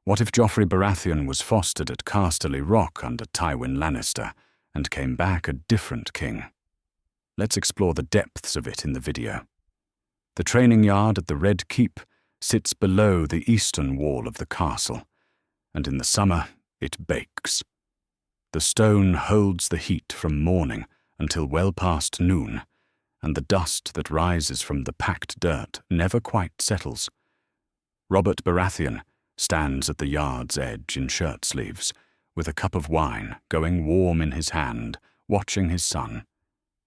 What if Joffrey Baratheon was fostered at Casterly Rock under Tywin Lannister and came back a different king? Let's explore the depths of it in the video. The training yard at the Red Keep sits below the eastern wall of the castle, and in the summer it bakes. The stone holds the heat from morning until well past noon, and the dust that rises from the packed dirt never quite settles. Robert Baratheon stands at the yard's edge in shirt sleeves, with a cup of wine going warm in his hand, watching his son.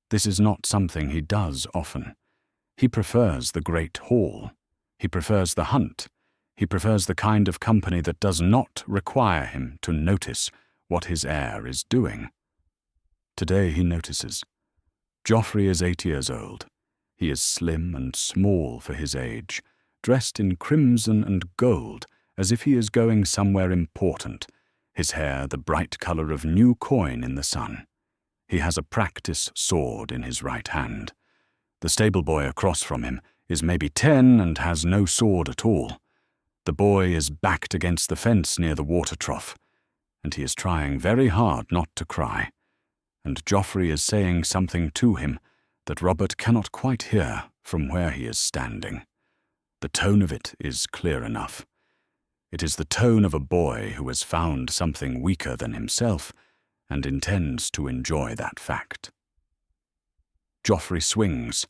This is not something he does often. He prefers the great hall. He prefers the hunt. He prefers the kind of company that does not require him to notice what his heir is doing. Today he notices. Joffrey is 8 years old. He is slim and small for his age, dressed in crimson and gold, as if he is going somewhere important, his hair the bright color of new coin in the sun. He has a practice sword in his right hand. The stable boy across from him is maybe 10 and has no sword at all. The boy is backed against the fence near the water trough, and he is trying very hard not to cry. And Joffrey is saying something to him that Robert cannot quite hear from where he is standing. The tone of it is clear enough. It is the tone of a boy who has found something weaker than himself and intends to enjoy that fact. Joffrey swings.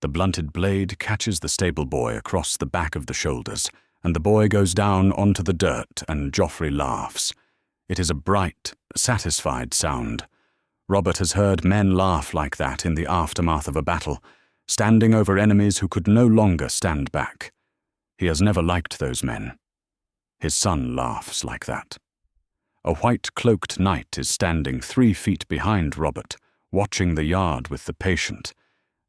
The blunted blade catches the stable boy across the back of the shoulders, and the boy goes down onto the dirt, and Joffrey laughs. It is a bright, satisfied sound. Robert has heard men laugh like that in the aftermath of a battle, standing over enemies who could no longer stand back. He has never liked those men. His son laughs like that. A white-cloaked knight is standing 3 feet behind Robert, watching the yard with the patient,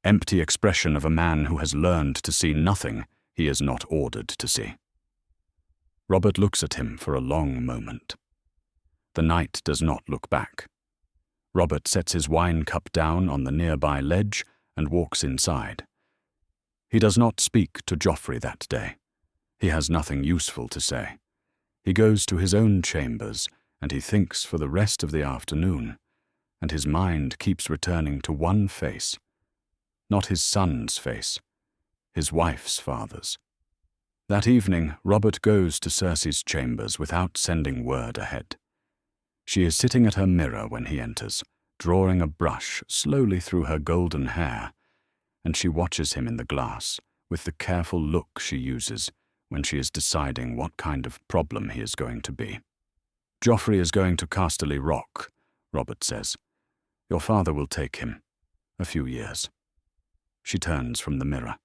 empty expression of a man who has learned to see nothing he is not ordered to see. Robert looks at him for a long moment. The knight does not look back. Robert sets his wine cup down on the nearby ledge and walks inside. He does not speak to Joffrey that day. He has nothing useful to say. He goes to his own chambers, and he thinks for the rest of the afternoon, and his mind keeps returning to one face. Not his son's face, his wife's father's. That evening, Robert goes to Cersei's chambers without sending word ahead. She is sitting at her mirror when he enters, drawing a brush slowly through her golden hair, and she watches him in the glass with the careful look she uses when she is deciding what kind of problem he is going to be. Joffrey is going to Casterly Rock, Robert says. Your father will take him. A few years. She turns from the mirror.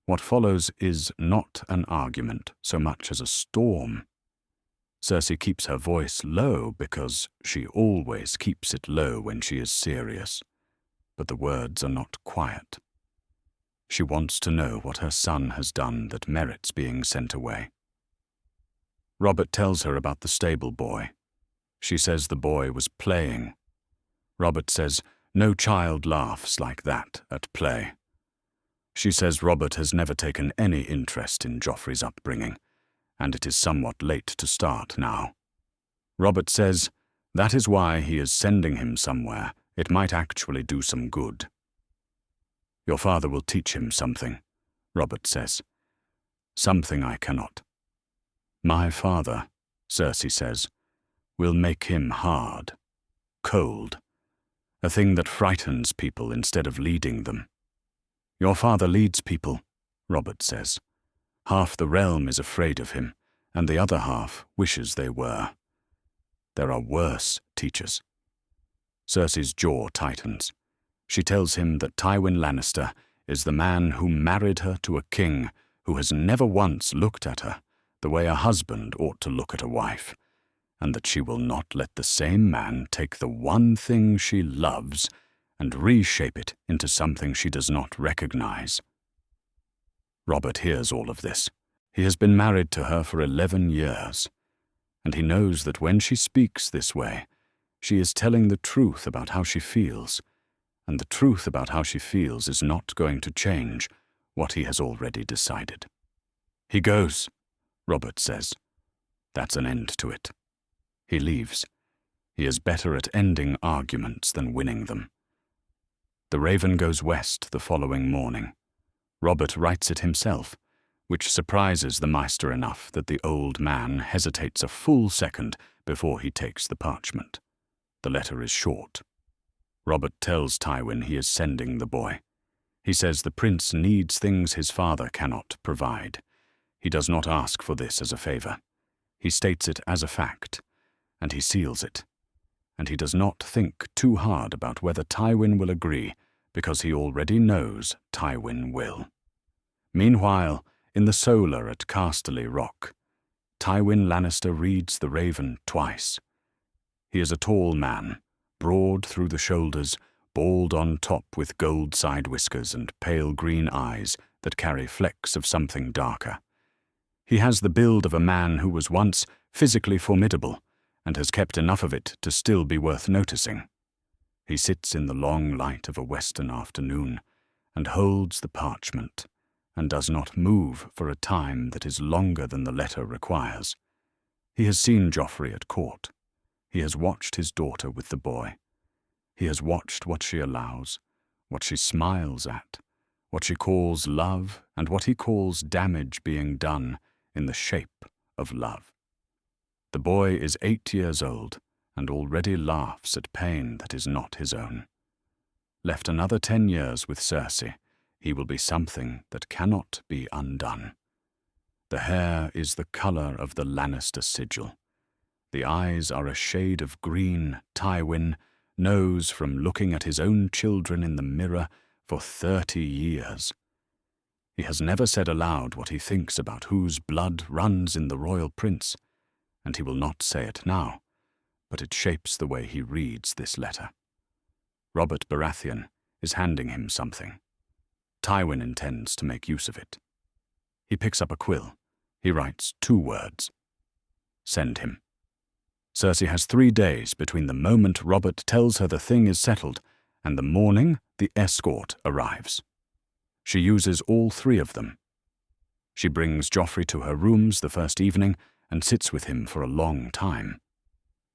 What follows is not an argument so much as a storm. Cersei keeps her voice low because she always keeps it low when she is serious, but the words are not quiet. She wants to know what her son has done that merits being sent away. Robert tells her about the stable boy. She says the boy was playing. Robert says, no child laughs like that at play. She says Robert has never taken any interest in Joffrey's upbringing, and it is somewhat late to start now. Robert says that is why he is sending him somewhere. It might actually do some good. Your father will teach him something, Robert says. Something I cannot. My father, Cersei says, will make him hard, cold, a thing that frightens people instead of leading them. Your father leads people, Robert says. Half the realm is afraid of him, and the other half wishes they were. There are worse teachers. Cersei's jaw tightens. She tells him that Tywin Lannister is the man who married her to a king who has never once looked at her the way a husband ought to look at a wife, and that she will not let the same man take the one thing she loves and reshape it into something she does not recognize. Robert hears all of this. He has been married to her for 11 years, and he knows that when she speaks this way, she is telling the truth about how she feels, and the truth about how she feels is not going to change what he has already decided. He goes, Robert says. That's an end to it. He leaves. He is better at ending arguments than winning them. The Raven goes west the following morning. Robert writes it himself, which surprises the Maester enough that the old man hesitates a full second before he takes the parchment. The letter is short. Robert tells Tywin he is sending the boy. He says the prince needs things his father cannot provide. He does not ask for this as a favor. He states it as a fact, and he seals it. And he does not think too hard about whether Tywin will agree, because he already knows Tywin will. Meanwhile, in the solar at Casterly Rock, Tywin Lannister reads the Raven twice. He is a tall man, broad through the shoulders, bald on top with gold side whiskers and pale green eyes that carry flecks of something darker. He has the build of a man who was once physically formidable and has kept enough of it to still be worth noticing. He sits in the long light of a western afternoon and holds the parchment and does not move for a time that is longer than the letter requires. He has seen Joffrey at court. He has watched his daughter with the boy. He has watched what she allows, what she smiles at, what she calls love, and what he calls damage being done in the shape of love. The boy is 8 years old and already laughs at pain that is not his own. Left another 10 years with Cersei, he will be something that cannot be undone. The hair is the color of the Lannister sigil. The eyes are a shade of green Tywin knows from looking at his own children in the mirror for 30 years. He has never said aloud what he thinks about whose blood runs in the royal prince, and he will not say it now, but it shapes the way he reads this letter. Robert Baratheon is handing him something. Tywin intends to make use of it. He picks up a quill. He writes 2 words. Send him. Cersei has 3 days between the moment Robert tells her the thing is settled and the morning the escort arrives. She uses all 3 of them. She brings Joffrey to her rooms the first evening and sits with him for a long time.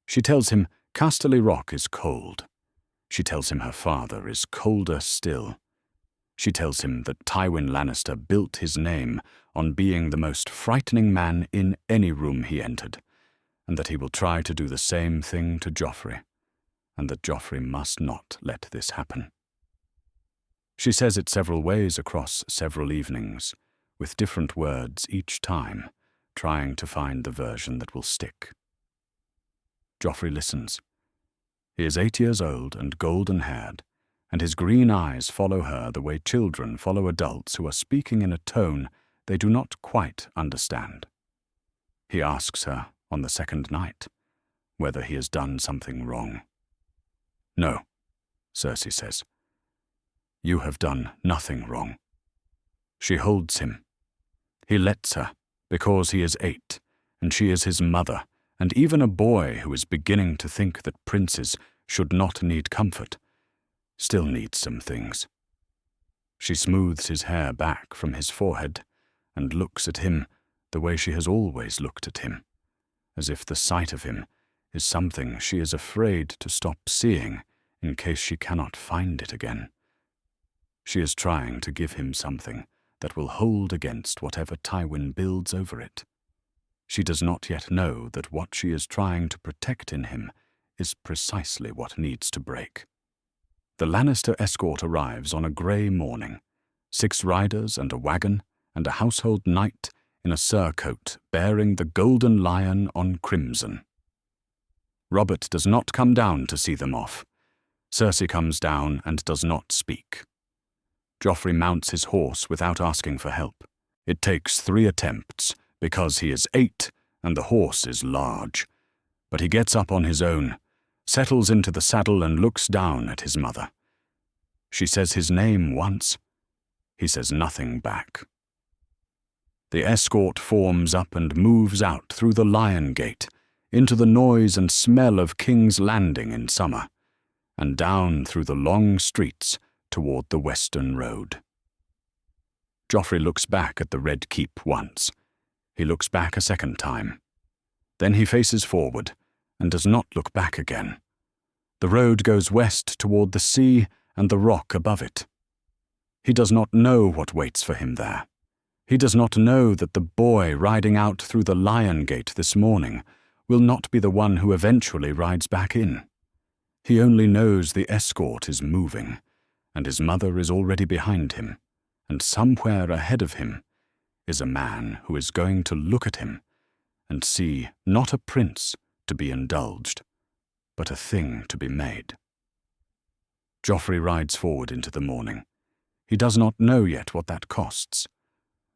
She tells him Casterly Rock is cold. She tells him her father is colder still. She tells him that Tywin Lannister built his name on being the most frightening man in any room he entered, and that he will try to do the same thing to Joffrey, and that Joffrey must not let this happen. She says it several ways across several evenings, with different words each time, trying to find the version that will stick. Joffrey listens. He is 8 years old and golden-haired, and his green eyes follow her the way children follow adults who are speaking in a tone they do not quite understand. He asks her, on the second night, whether he has done something wrong. No, Cersei says. You have done nothing wrong. She holds him. He lets her, because he is 8, and she is his mother, and even a boy who is beginning to think that princes should not need comfort, still needs some things. She smooths his hair back from his forehead and looks at him the way she has always looked at him, as if the sight of him is something she is afraid to stop seeing in case she cannot find it again. She is trying to give him something that will hold against whatever Tywin builds over it. She does not yet know that what she is trying to protect in him is precisely what needs to break. The Lannister escort arrives on a grey morning, 6 riders and a wagon, and a household knight in a surcoat bearing the golden lion on crimson. Robert does not come down to see them off. Cersei comes down and does not speak. Joffrey mounts his horse without asking for help. It takes 3 attempts, because he is 8 and the horse is large. But he gets up on his own, settles into the saddle and looks down at his mother. She says his name once. He says nothing back. The escort forms up and moves out through the Lion Gate, into the noise and smell of King's Landing in summer, and down through the long streets toward the Western Road. Joffrey looks back at the Red Keep once. He looks back a second time. Then he faces forward and does not look back again. The road goes west toward the sea and the rock above it. He does not know what waits for him there. He does not know that the boy riding out through the lion gate this morning will not be the one who eventually rides back in. He only knows the escort is moving, and his mother is already behind him, and somewhere ahead of him is a man who is going to look at him and see not a prince to be indulged, but a thing to be made. Joffrey rides forward into the morning. He does not know yet what that costs.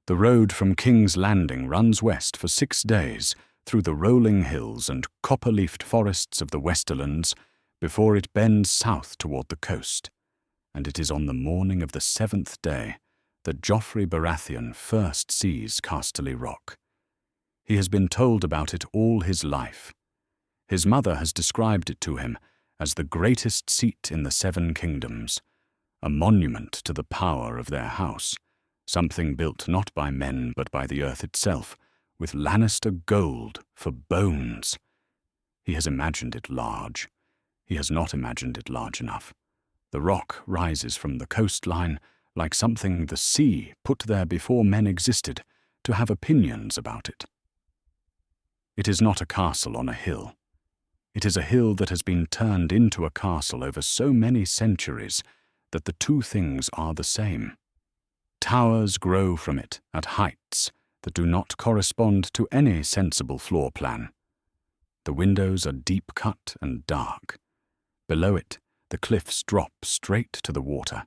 The road from King's Landing runs west for 6 days through the rolling hills and copper-leafed forests of the Westerlands before it bends south toward the coast, and it is on the morning of the 7th day that Joffrey Baratheon first sees Casterly Rock. He has been told about it all his life. His mother has described it to him as the greatest seat in the 7 kingdoms, a monument to the power of their house, something built not by men but by the earth itself, with Lannister gold for bones. He has imagined it large. He has not imagined it large enough. The rock rises from the coastline like something the sea put there before men existed to have opinions about it. It is not a castle on a hill. It is a hill that has been turned into a castle over so many centuries that the two things are the same. Towers grow from it at heights that do not correspond to any sensible floor plan. The windows are deep cut and dark. Below it, the cliffs drop straight to the water,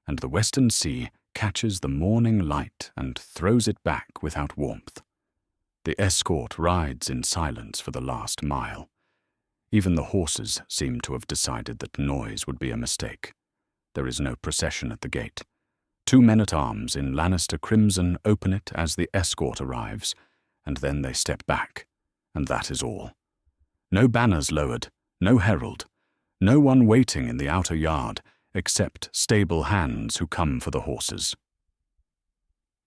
and the western sea catches the morning light and throws it back without warmth. The escort rides in silence for the last mile. Even the horses seem to have decided that noise would be a mistake. There is no procession at the gate. 2 men-at-arms in Lannister crimson open it as the escort arrives, and then they step back, and that is all. No banners lowered, no herald, no one waiting in the outer yard except stable hands who come for the horses.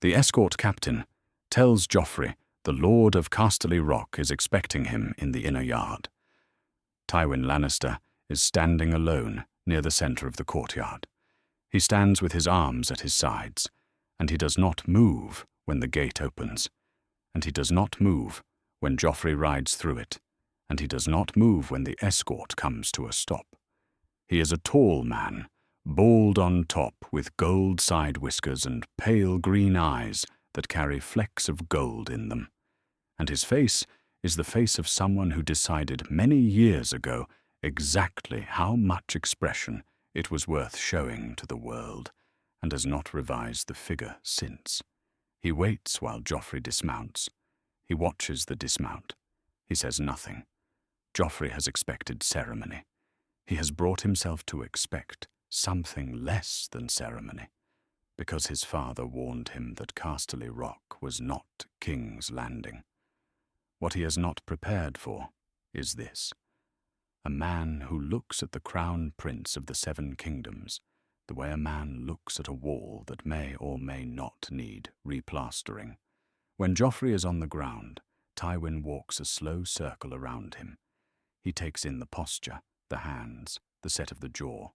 The escort captain tells Joffrey the Lord of Casterly Rock is expecting him in the inner yard. Tywin Lannister is standing alone near the center of the courtyard. He stands with his arms at his sides, and he does not move when the gate opens, and he does not move when Joffrey rides through it, and he does not move when the escort comes to a stop. He is a tall man, bald on top with gold side whiskers and pale green eyes that carry flecks of gold in them, and his face is the face of someone who decided many years ago exactly how much expression it was worth showing to the world, and has not revised the figure since. He waits while Joffrey dismounts. He watches the dismount. He says nothing. Joffrey has expected ceremony. He has brought himself to expect something less than ceremony, because his father warned him that Casterly Rock was not King's Landing. What he has not prepared for is this: a man who looks at the crown prince of the 7 kingdoms the way a man looks at a wall that may or may not need replastering. When Joffrey is on the ground, Tywin walks a slow circle around him. He takes in the posture, the hands, the set of the jaw.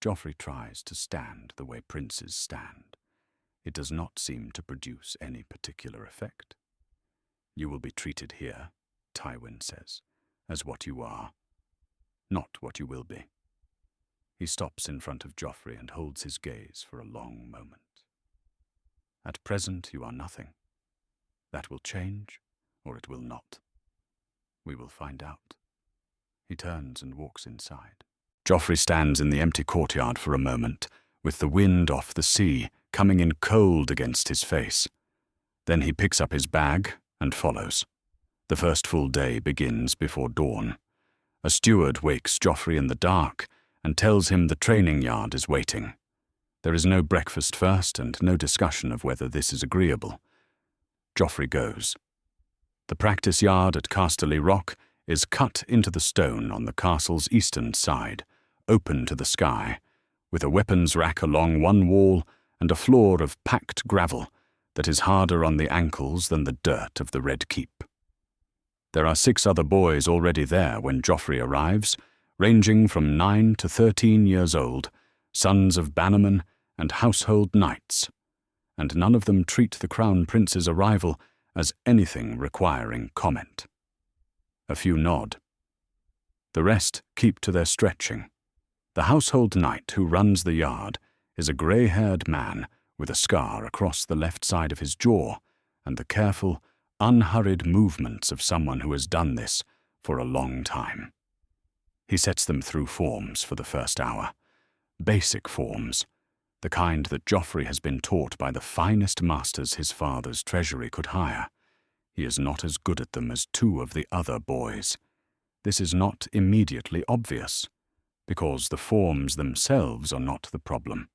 Joffrey tries to stand the way princes stand. It does not seem to produce any particular effect. "You will be treated here," Tywin says, "as what you are, not what you will be." He stops in front of Joffrey and holds his gaze for a long moment. "At present you are nothing. That will change, or it will not. We will find out." He turns and walks inside. Joffrey stands in the empty courtyard for a moment, with the wind off the sea coming in cold against his face. Then he picks up his bag and follows. The first full day begins before dawn. A steward wakes Joffrey in the dark and tells him the training yard is waiting. There is no breakfast first and no discussion of whether this is agreeable. Joffrey goes. The practice yard at Casterly Rock is cut into the stone on the castle's eastern side, open to the sky, with a weapons rack along one wall and a floor of packed gravel that is harder on the ankles than the dirt of the Red Keep. There are 6 other boys already there when Joffrey arrives, ranging from 9 to 13 years old, sons of bannermen and household knights, and none of them treat the Crown Prince's arrival as anything requiring comment. A few nod. The rest keep to their stretching. The household knight who runs the yard is a grey-haired man with a scar across the left side of his jaw and the careful, unhurried movements of someone who has done this for a long time. He sets them through forms for the first hour. Basic forms, the kind that Joffrey has been taught by the finest masters his father's treasury could hire. He is not as good at them as 2 of the other boys. This is not immediately obvious, because the forms themselves are not the problem.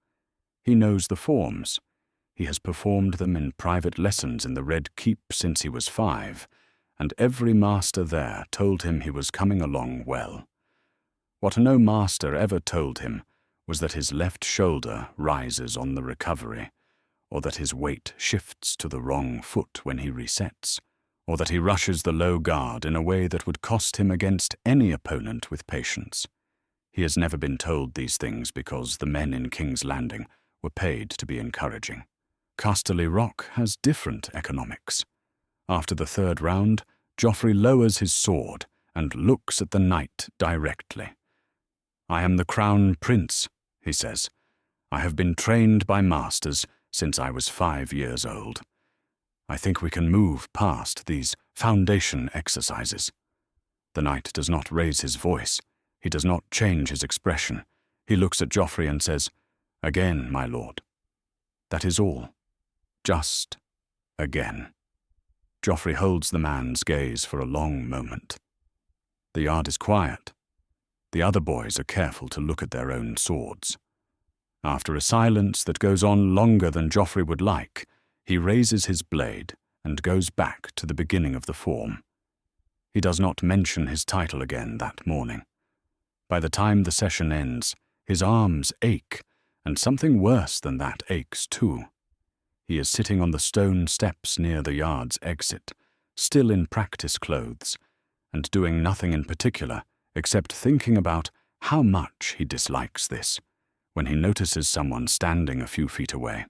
He knows the forms. He has performed them in private lessons in the Red Keep since he was 5, and every master there told him he was coming along well. What no master ever told him was that his left shoulder rises on the recovery, or that his weight shifts to the wrong foot when he resets, or that he rushes the low guard in a way that would cost him against any opponent with patience. He has never been told these things because the men in King's Landing were paid to be encouraging. Casterly Rock has different economics. After the 3rd round, Joffrey lowers his sword and looks at the knight directly. "I am the Crown Prince," he says. "I have been trained by masters since I was 5 years old. I think we can move past these foundation exercises." The knight does not raise his voice. He does not change his expression. He looks at Joffrey and says, "Again, my lord." That is all. Just again. Joffrey holds the man's gaze for a long moment. The yard is quiet. The other boys are careful to look at their own swords. After a silence that goes on longer than Joffrey would like, he raises his blade and goes back to the beginning of the form. He does not mention his title again that morning. By the time the session ends, his arms ache, and something worse than that aches too. He is sitting on the stone steps near the yard's exit, still in practice clothes, and doing nothing in particular except thinking about how much he dislikes this, when he notices someone standing a few feet away.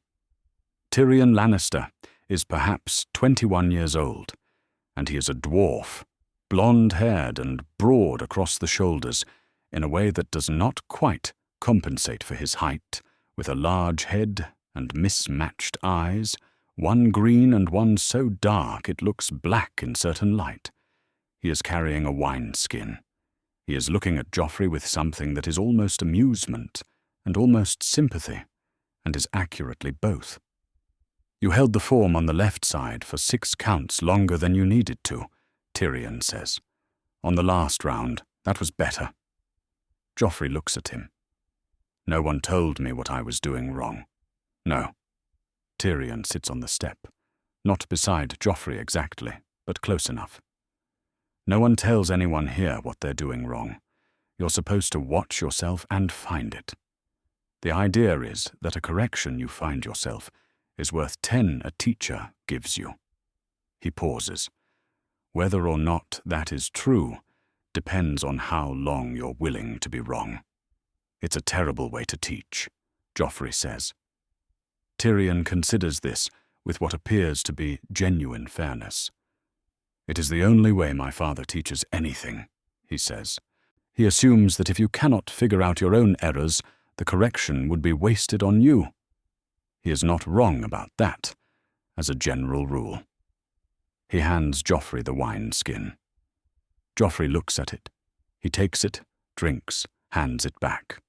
Tyrion Lannister is perhaps 21 years old, and he is a dwarf, blonde-haired and broad across the shoulders in a way that does not quite compensate for his height, with a large head and mismatched eyes, one green and one so dark it looks black in certain light. He is carrying a wineskin. He is looking at Joffrey with something that is almost amusement and almost sympathy, and is accurately both. "You held the form on the left side for 6 counts longer than you needed to," Tyrion says. "On the last round, that was better." Joffrey looks at him. "No one told me what I was doing wrong." "No." Tyrion sits on the step, not beside Joffrey exactly, but close enough. "No one tells anyone here what they're doing wrong. You're supposed to watch yourself and find it. The idea is that a correction you find yourself is worth 10 a teacher gives you." He pauses. "Whether or not that is true depends on how long you're willing to be wrong. It's a terrible way to teach," Joffrey says. Tyrion considers this with what appears to be genuine fairness. "It is the only way my father teaches anything," he says. "He assumes that if you cannot figure out your own errors, the correction would be wasted on you. He is not wrong about that, as a general rule." He hands Joffrey the wineskin. Joffrey looks at it. He takes it, drinks, hands it back.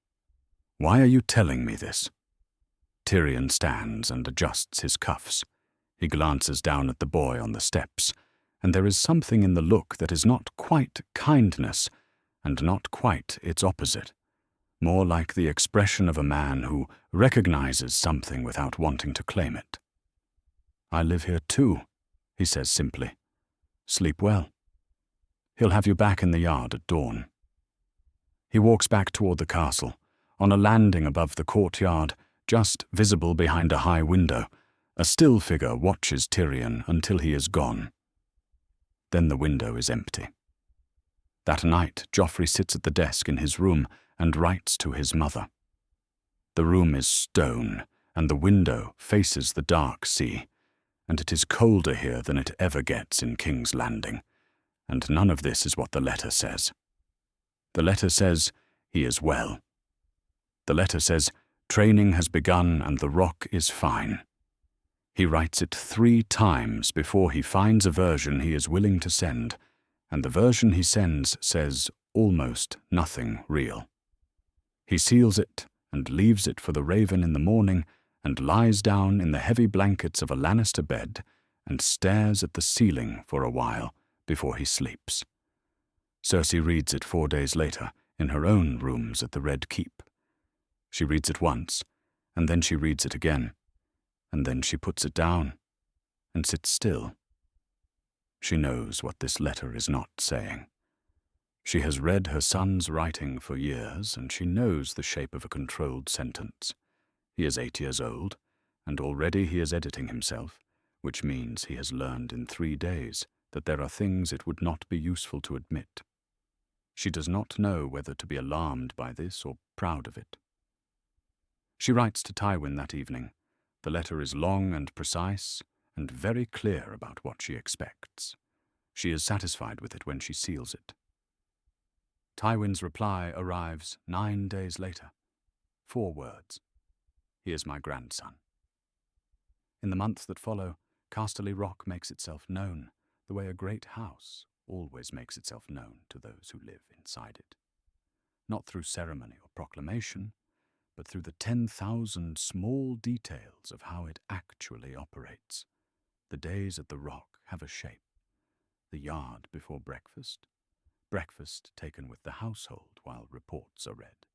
"Why are you telling me this?" Tyrion stands and adjusts his cuffs. He glances down at the boy on the steps, and there is something in the look that is not quite kindness, and not quite its opposite, more like the expression of a man who recognizes something without wanting to claim it. "I live here too," he says simply. "Sleep well. He'll have you back in the yard at dawn." He walks back toward the castle. On a landing above the courtyard, just visible behind a high window, a still figure watches Tyrion until he is gone. Then the window is empty. That night, Joffrey sits at the desk in his room and writes to his mother. The room is stone, and the window faces the dark sea, and it is colder here than it ever gets in King's Landing, and none of this is what the letter says. The letter says he is well. The letter says training has begun and the rock is fine. He writes it 3 times before he finds a version he is willing to send, and the version he sends says almost nothing real. He seals it and leaves it for the raven in the morning and lies down in the heavy blankets of a Lannister bed and stares at the ceiling for a while before he sleeps. Cersei reads it 4 days later in her own rooms at the Red Keep. She reads it once, and then she reads it again, and then she puts it down and sits still. She knows what this letter is not saying. She has read her son's writing for years, and she knows the shape of a controlled sentence. He is 8 years old, and already he is editing himself, which means he has learned in 3 days that there are things it would not be useful to admit. She does not know whether to be alarmed by this or proud of it. She writes to Tywin that evening. The letter is long and precise, and very clear about what she expects. She is satisfied with it when she seals it. Tywin's reply arrives 9 days later. 4 words. He is my grandson. In the months that follow, Casterly Rock makes itself known, the way a great house always makes itself known to those who live inside it. Not through ceremony or proclamation, but through the 10,000 small details of how it actually operates. The days at the Rock have a shape. The yard before breakfast, breakfast taken with the household while reports are read.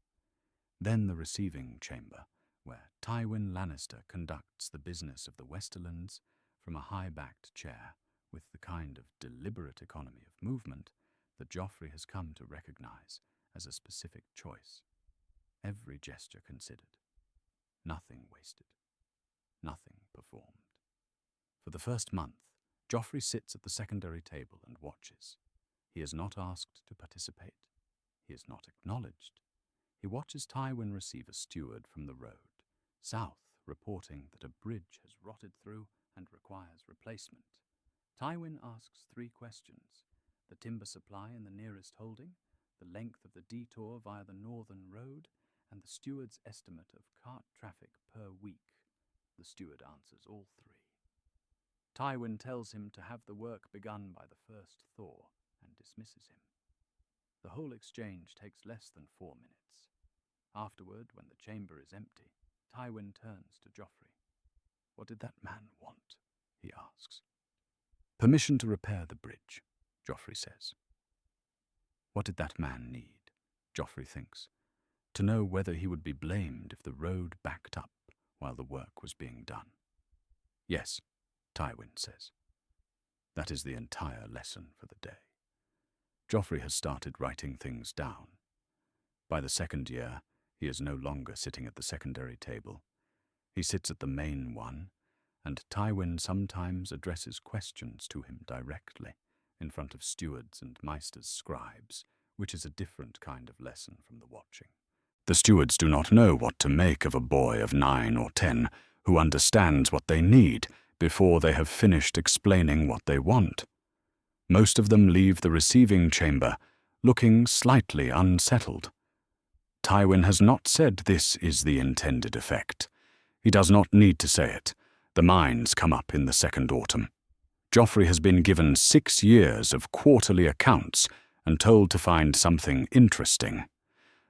Then the receiving chamber, where Tywin Lannister conducts the business of the Westerlands from a high-backed chair with the kind of deliberate economy of movement that Joffrey has come to recognize as a specific choice. Every gesture considered, nothing wasted, nothing performed. For the first month, Joffrey sits at the secondary table and watches. He is not asked to participate. He is not acknowledged. He watches Tywin receive a steward from the road, south, reporting that a bridge has rotted through and requires replacement. Tywin asks 3 questions: the timber supply in the nearest holding, the length of the detour via the northern road, and the steward's estimate of cart traffic per week. The steward answers all 3. Tywin tells him to have the work begun by the first thaw and dismisses him. The whole exchange takes less than 4 minutes. Afterward, when the chamber is empty, Tywin turns to Joffrey. "What did that man want?" he asks. "Permission to repair the bridge," Joffrey says. What did that man need? Joffrey thinks. To know whether he would be blamed if the road backed up while the work was being done. "Yes," Tywin says. That is the entire lesson for the day. Joffrey has started writing things down. By the 2nd year, he is no longer sitting at the secondary table. He sits at the main one, and Tywin sometimes addresses questions to him directly, in front of stewards and Meister's scribes, which is a different kind of lesson from the watching. The stewards do not know what to make of a boy of 9 or 10 who understands what they need before they have finished explaining what they want. Most of them leave the receiving chamber looking slightly unsettled. Tywin has not said this is the intended effect. He does not need to say it. The mines come up in the 2nd autumn. Joffrey has been given 6 years of quarterly accounts and told to find something interesting.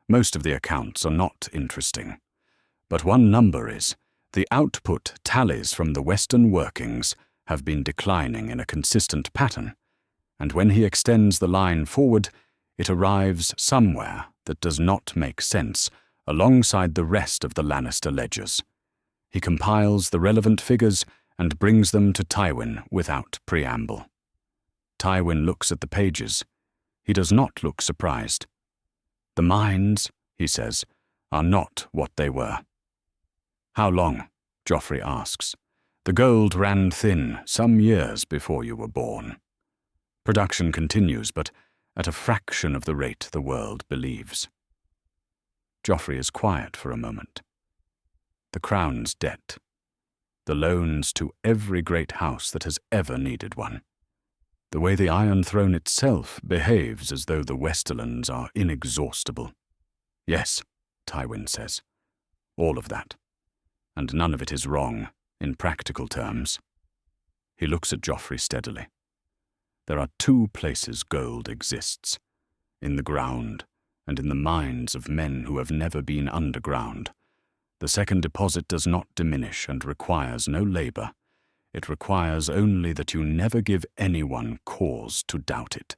Most of the accounts are not interesting. But one number is: the output tallies from the Western workings have been declining in a consistent pattern, and when he extends the line forward, it arrives somewhere that does not make sense alongside the rest of the Lannister ledgers. He compiles the relevant figures and brings them to Tywin without preamble. Tywin looks at the pages. He does not look surprised. "The mines," he says, "are not what they were." "How long?" Joffrey asks. "The gold ran thin some years before you were born." Production continues, but at a fraction of the rate the world believes. Joffrey is quiet for a moment. The crown's debt. The loans to every great house that has ever needed one. The way the Iron Throne itself behaves as though the Westerlands are inexhaustible. Yes, Tywin says. All of that. And none of it is wrong, in practical terms. He looks at Joffrey steadily. There are two places gold exists. In the ground, and in the minds of men who have never been underground. The second deposit does not diminish and requires no labor. It requires only that you never give anyone cause to doubt it.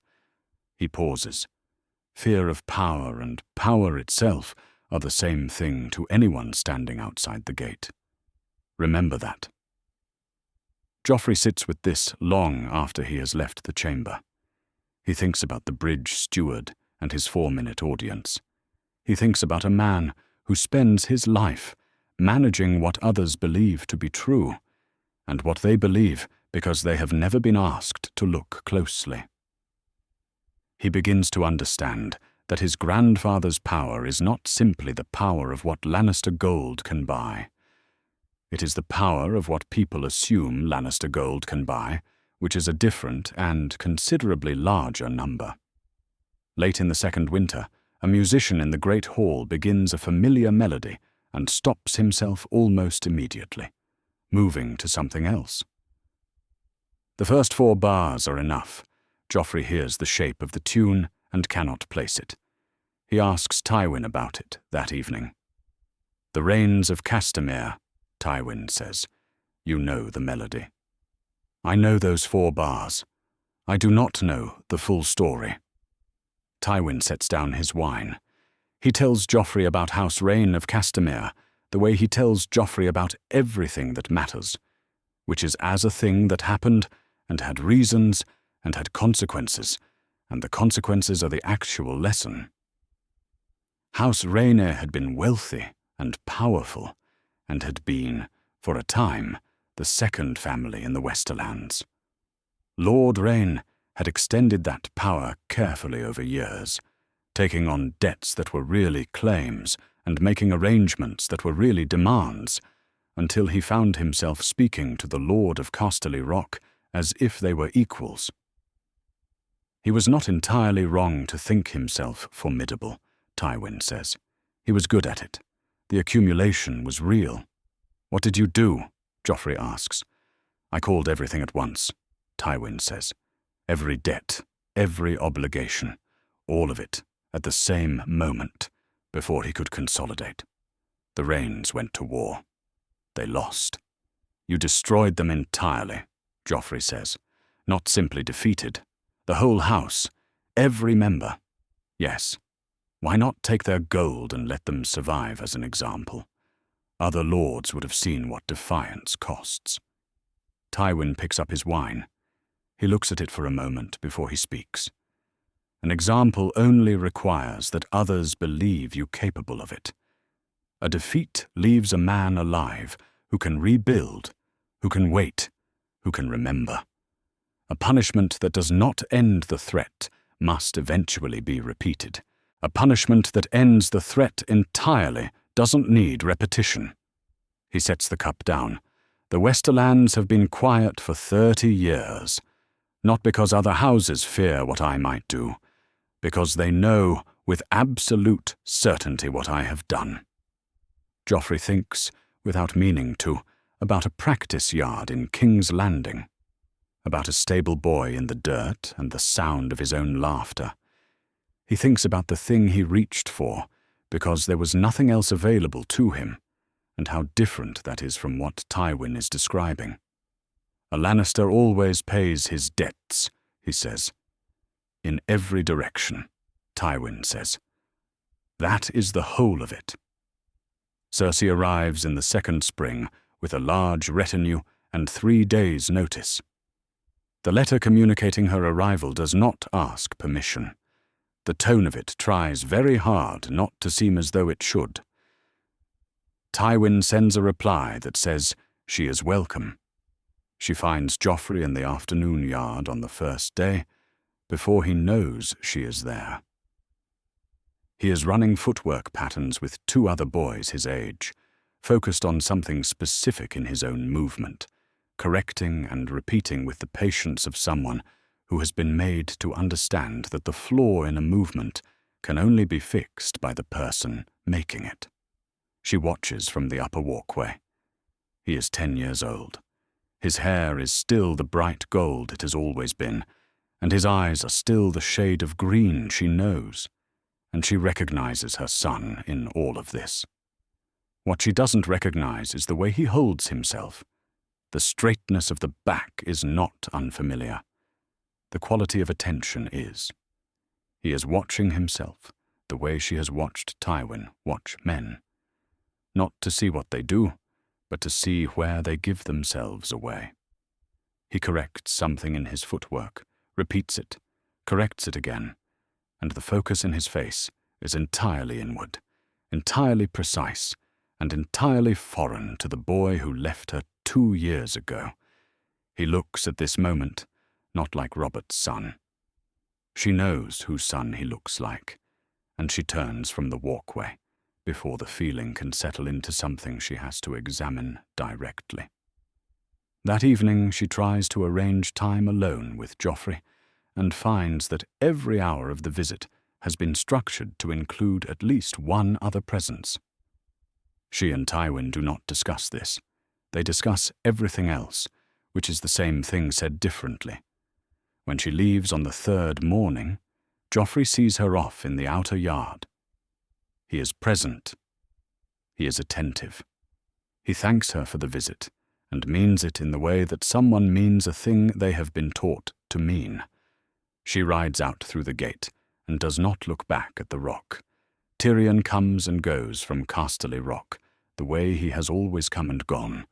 He pauses. Fear of power and power itself are the same thing to anyone standing outside the gate. Remember that. Joffrey sits with this long after he has left the chamber. He thinks about the bridge steward and his 4-minute audience. He thinks about a man who spends his life managing what others believe to be true, and what they believe because they have never been asked to look closely. He begins to understand that his grandfather's power is not simply the power of what Lannister gold can buy. It is the power of what people assume Lannister gold can buy, which is a different and considerably larger number. Late in the second winter, a musician in the great hall begins a familiar melody and stops himself almost immediately, moving to something else. The first 4 bars are enough. Joffrey hears the shape of the tune and cannot place it. He asks Tywin about it that evening. "The Rains of Castamere," Tywin says. "You know the melody." "I know those 4 bars. I do not know the full story." Tywin sets down his wine. He tells Joffrey about House Rain of Castamere, the way he tells Joffrey about everything that matters, which is as a thing that happened and had reasons and had consequences, and the consequences are the actual lesson. House Rayner had been wealthy and powerful, and had been, for a time, the second family in the Westerlands. Lord Rain had extended that power carefully over years, taking on debts that were really claims and making arrangements that were really demands, until he found himself speaking to the Lord of Casterly Rock as if they were equals. He was not entirely wrong to think himself formidable, Tywin says. He was good at it. The accumulation was real. "What did you do?" Joffrey asks. "I called everything at once," Tywin says. "Every debt, every obligation, all of it, at the same moment, before he could consolidate. The Rains went to war. They lost. You destroyed them entirely," Joffrey says. "Not simply defeated. The whole house, every member. Yes. Why not take their gold and let them survive as an example? Other lords would have seen what defiance costs." Tywin picks up his wine. He looks at it for a moment before he speaks. "An example only requires that others believe you capable of it. A defeat leaves a man alive who can rebuild, who can wait, who can remember. A punishment that does not end the threat must eventually be repeated. A punishment that ends the threat entirely doesn't need repetition." He sets the cup down. "The Westerlands have been quiet for 30 years, not because other houses fear what I might do, because they know with absolute certainty what I have done." Joffrey thinks, without meaning to, about a practice yard in King's Landing, about a stable boy in the dirt and the sound of his own laughter. He thinks about the thing he reached for, because there was nothing else available to him, and how different that is from what Tywin is describing. "A Lannister always pays his debts," he says. "In every direction," Tywin says. "That is the whole of it." Cersei arrives in the second spring with a large retinue and 3 days' notice. The letter communicating her arrival does not ask permission. The tone of it tries very hard not to seem as though it should. Tywin sends a reply that says she is welcome. She finds Joffrey in the afternoon yard on the first day, before he knows she is there. He is running footwork patterns with 2 other boys his age, focused on something specific in his own movement, correcting and repeating with the patience of someone who has been made to understand that the flaw in a movement can only be fixed by the person making it. She watches from the upper walkway. He is 10 years old. His hair is still the bright gold it has always been, and his eyes are still the shade of green she knows, and she recognizes her son in all of this. What she doesn't recognize is the way he holds himself. The straightness of the back is not unfamiliar. The quality of attention is. He is watching himself the way she has watched Tywin watch men. Not to see what they do, but to see where they give themselves away. He corrects something in his footwork, repeats it, corrects it again, and the focus in his face is entirely inward, entirely precise, and entirely foreign to the boy who left her 2 years ago. He looks at this moment not like Robert's son. She knows whose son he looks like, and she turns from the walkway before the feeling can settle into something she has to examine directly. That evening she tries to arrange time alone with Joffrey and finds that every hour of the visit has been structured to include at least 1 other presence. She and Tywin do not discuss this. They discuss everything else, which is the same thing said differently. When she leaves on the 3rd morning, Joffrey sees her off in the outer yard. He is present. He is attentive. He thanks her for the visit and means it in the way that someone means a thing they have been taught to mean. She rides out through the gate and does not look back at the rock. Tyrion comes and goes from Casterly Rock the way he has always come and gone,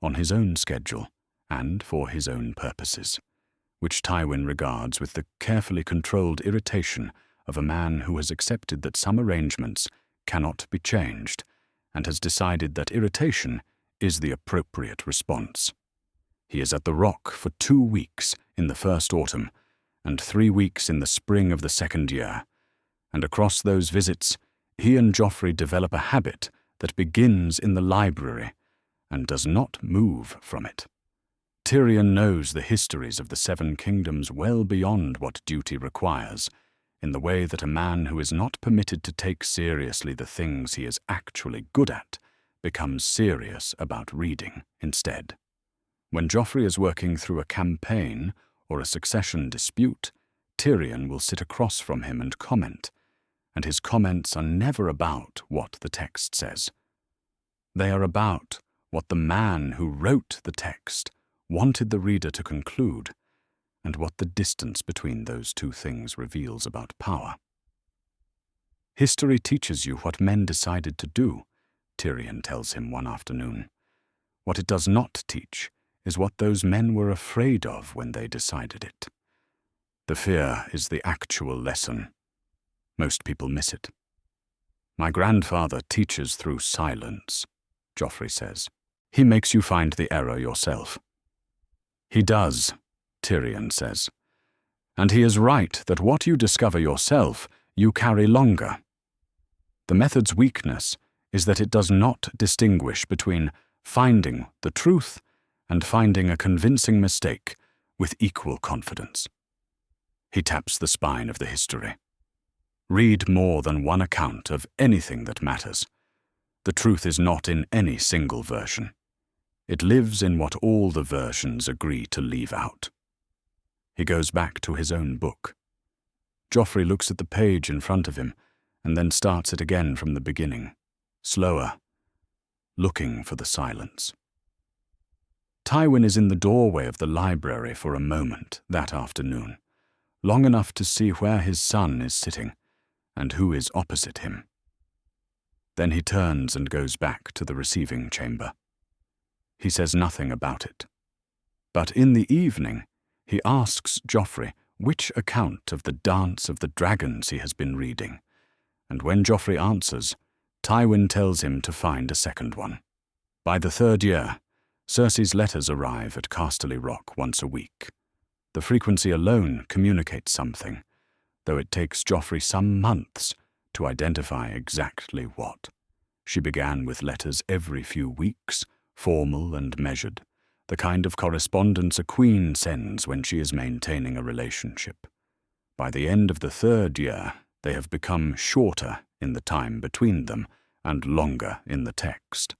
on his own schedule and for his own purposes, which Tywin regards with the carefully controlled irritation of a man who has accepted that some arrangements cannot be changed and has decided that irritation is the appropriate response. He is at the rock for 2 weeks in the first autumn and 3 weeks in the spring of the 2nd year, and across those visits he and Joffrey develop a habit that begins in the library and does not move from it. Tyrion knows the histories of the 7 kingdoms well beyond what duty requires, in the way that a man who is not permitted to take seriously the things he is actually good at becomes serious about reading instead. When Joffrey is working through a campaign or a succession dispute, Tyrion will sit across from him and comment, and his comments are never about what the text says. They are about what the man who wrote the text wanted the reader to conclude, and what the distance between those 2 things reveals about power. History teaches you what men decided to do, Tyrion tells him one afternoon. What it does not teach is what those men were afraid of when they decided it. The fear is the actual lesson. Most people miss it. My grandfather teaches through silence, Joffrey says. He makes you find the error yourself. He does, Tyrion says. And he is right that what you discover yourself, you carry longer. The method's weakness is that it does not distinguish between finding the truth and finding a convincing mistake with equal confidence. He taps the spine of the history. Read more than one account of anything that matters. The truth is not in any single version. It lives in what all the versions agree to leave out. He goes back to his own book. Joffrey looks at the page in front of him and then starts it again from the beginning, slower, looking for the silence. Tywin is in the doorway of the library for a moment that afternoon, long enough to see where his son is sitting and who is opposite him. Then he turns and goes back to the receiving chamber. He says nothing about it. But in the evening, he asks Joffrey which account of the Dance of the Dragons he has been reading, and when Joffrey answers, Tywin tells him to find a second one. By the 3rd year, Cersei's letters arrive at Casterly Rock once a week. The frequency alone communicates something, though it takes Joffrey some months to identify exactly what. She began with letters every few weeks, formal and measured, the kind of correspondence a queen sends when she is maintaining a relationship. By the end of the 3rd year, they have become shorter in the time between them and longer in the text,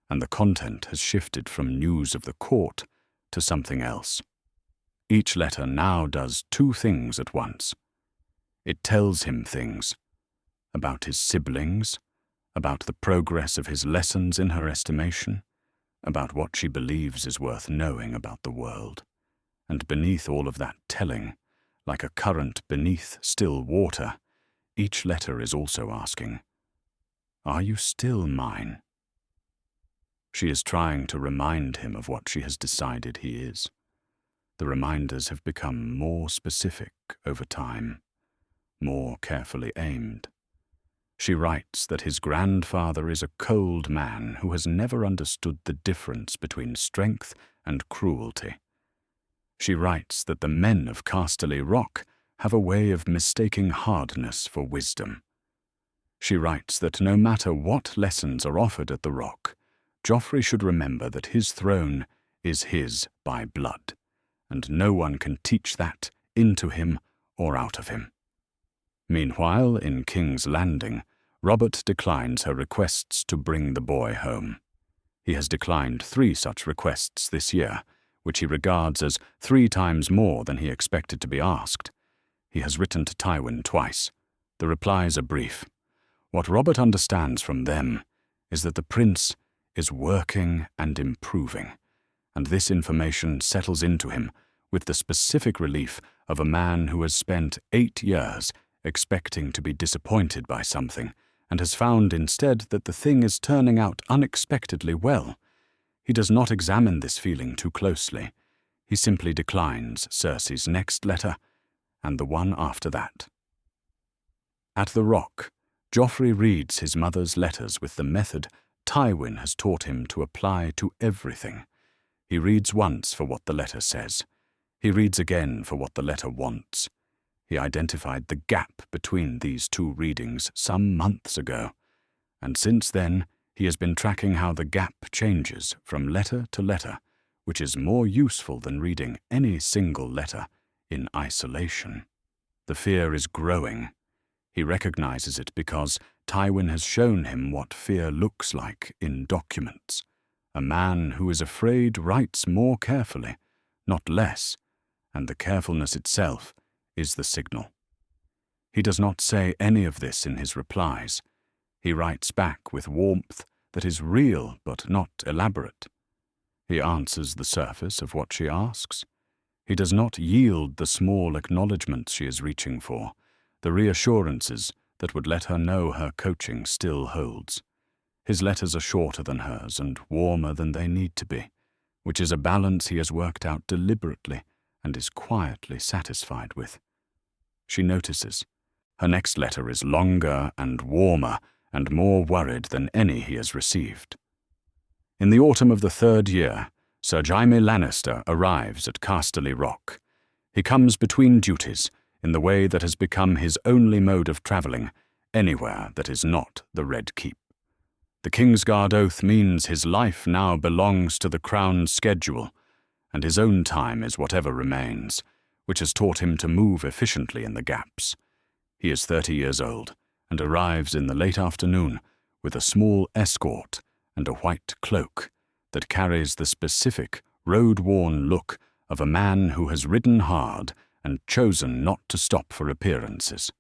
and the content has shifted from news of the court to something else. Each letter now does 2 things at once. It tells him things about his siblings, about the progress of his lessons in her estimation, about what she believes is worth knowing about the world. And beneath all of that telling, like a current beneath still water, each letter is also asking, "Are you still mine?" She is trying to remind him of what she has decided he is. The reminders have become more specific over time, more carefully aimed. She writes that his grandfather is a cold man who has never understood the difference between strength and cruelty. She writes that the men of Casterly Rock have a way of mistaking hardness for wisdom. She writes that no matter what lessons are offered at the Rock, Joffrey should remember that his throne is his by blood, and no one can teach that into him or out of him. Meanwhile, in King's Landing, Robert declines her requests to bring the boy home. He has declined 3 such requests this year, which he regards as 3 times more than he expected to be asked. He has written to Tywin twice. The replies are brief. What Robert understands from them is that the prince is working and improving, and this information settles into him with the specific relief of a man who has spent 8 years expecting to be disappointed by something, and has found instead that the thing is turning out unexpectedly well. He does not examine this feeling too closely. He simply declines Cersei's next letter, and the one after that. At the Rock, Joffrey reads his mother's letters with the method Tywin has taught him to apply to everything. He reads once for what the letter says. He reads again for what the letter wants. He identified the gap between these 2 readings some months ago, and since then he has been tracking how the gap changes from letter to letter, which is more useful than reading any single letter in isolation. The fear is growing. He recognizes it because Tywin has shown him what fear looks like in documents. A man who is afraid writes more carefully, not less, and the carefulness itself is the signal. He does not say any of this in his replies. He writes back with warmth that is real but not elaborate. He answers the surface of what she asks. He does not yield the small acknowledgments she is reaching for, the reassurances that would let her know her coaching still holds. His letters are shorter than hers and warmer than they need to be, which is a balance he has worked out deliberately and is quietly satisfied with. She notices. Her next letter is longer and warmer and more worried than any he has received. In the autumn of the 3rd year, Sir Jaime Lannister arrives at Casterly Rock. He comes between duties in the way that has become his only mode of travelling anywhere that is not the Red Keep. The Kingsguard oath means his life now belongs to the Crown's schedule, and his own time is whatever remains, which has taught him to move efficiently in the gaps. He is 30 years old and arrives in the late afternoon with a small escort and a white cloak that carries the specific, road-worn look of a man who has ridden hard and chosen not to stop for appearances.